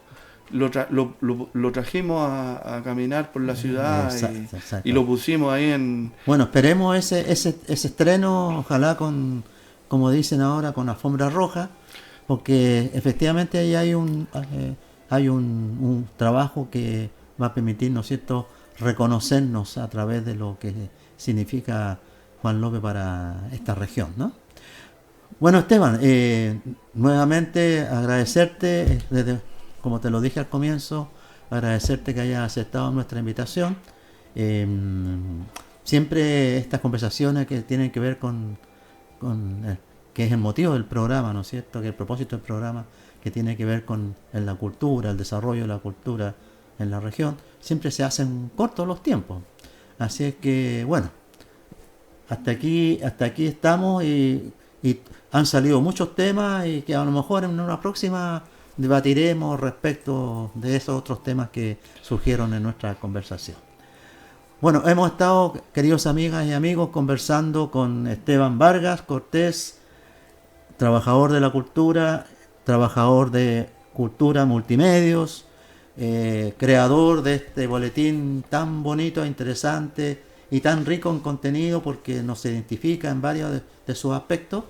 lo trajimos a caminar por la ciudad Exacto. y lo pusimos ahí en... Bueno, esperemos ese estreno, ojalá como dicen ahora, con alfombra roja, porque efectivamente ahí hay un trabajo que va a permitir, ¿no es cierto?, reconocernos a través de lo que significa Juan López para esta región, ¿no? Bueno, Esteban, nuevamente agradecerte, como te lo dije al comienzo, agradecerte que hayas aceptado nuestra invitación. Siempre estas conversaciones que tienen que ver con que es el motivo del programa, ¿no es cierto?, que el propósito del programa, que tiene que ver con la cultura, el desarrollo de la cultura en la región, siempre se hacen cortos los tiempos. Así es que, bueno, hasta aquí estamos y han salido muchos temas y que a lo mejor en una próxima debatiremos respecto de esos otros temas que surgieron en nuestra conversación. Bueno, hemos estado, queridos amigas y amigos, conversando con Esteban Vargas Cortés, trabajador de la cultura, trabajador de cultura multimedios, creador de este boletín tan bonito, interesante y tan rico en contenido porque nos identifica en varios de sus aspectos.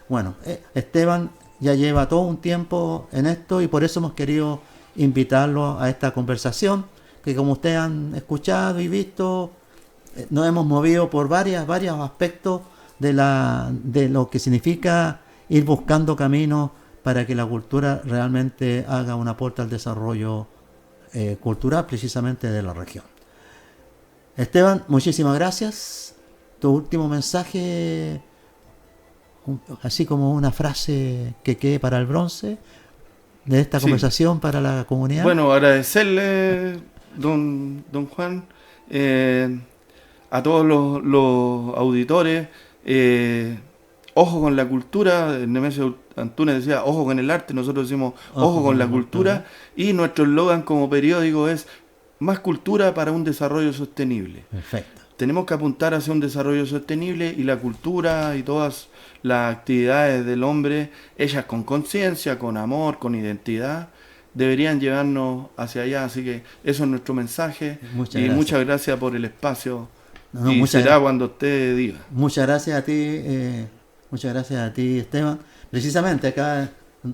Bueno, Esteban ya lleva todo un tiempo en esto y por eso hemos querido invitarlo a esta conversación, que como ustedes han escuchado y visto, nos hemos movido por varios aspectos de lo que significa ir buscando caminos para que la cultura realmente haga un aporte al desarrollo cultural precisamente de la región. Esteban, muchísimas gracias. Tu último mensaje, así como una frase que quede para el bronce de esta conversación para la comunidad. Bueno, agradecerle, don Juan, a todos los auditores. Ojo con la cultura. Nemesio Antunes decía ojo con el arte, nosotros decimos ojo con la cultura. Y nuestro eslogan como periódico es más cultura para un desarrollo sostenible. Perfecto. Tenemos que apuntar hacia un desarrollo sostenible, y la cultura y todas las actividades del hombre, hechas con conciencia, con amor, con identidad, deberían llevarnos hacia allá. Así que eso es nuestro mensaje. Muchas gracias por el espacio. Y será cuando usted diga. Muchas gracias a ti, Esteban. Precisamente acá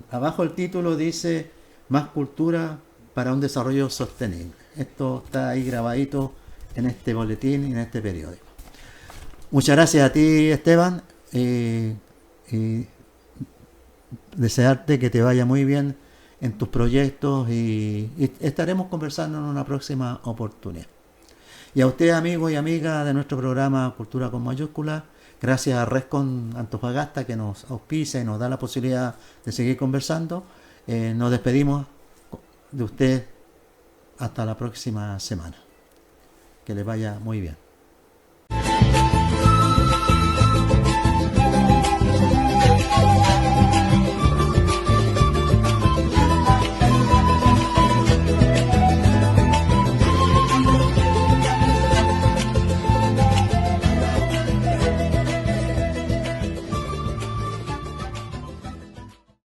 abajo el título dice más cultura para un desarrollo sostenible. Esto está ahí grabadito en este boletín y en este periódico. Muchas gracias a ti, Esteban, y desearte que te vaya muy bien en tus proyectos, y estaremos conversando en una próxima oportunidad. Y a usted, amigos y amigas de nuestro programa Cultura con Mayúscula, gracias a Rescon Antofagasta, que nos auspicia y nos da la posibilidad de seguir conversando. Nos despedimos de usted hasta la próxima semana. Que les vaya muy bien.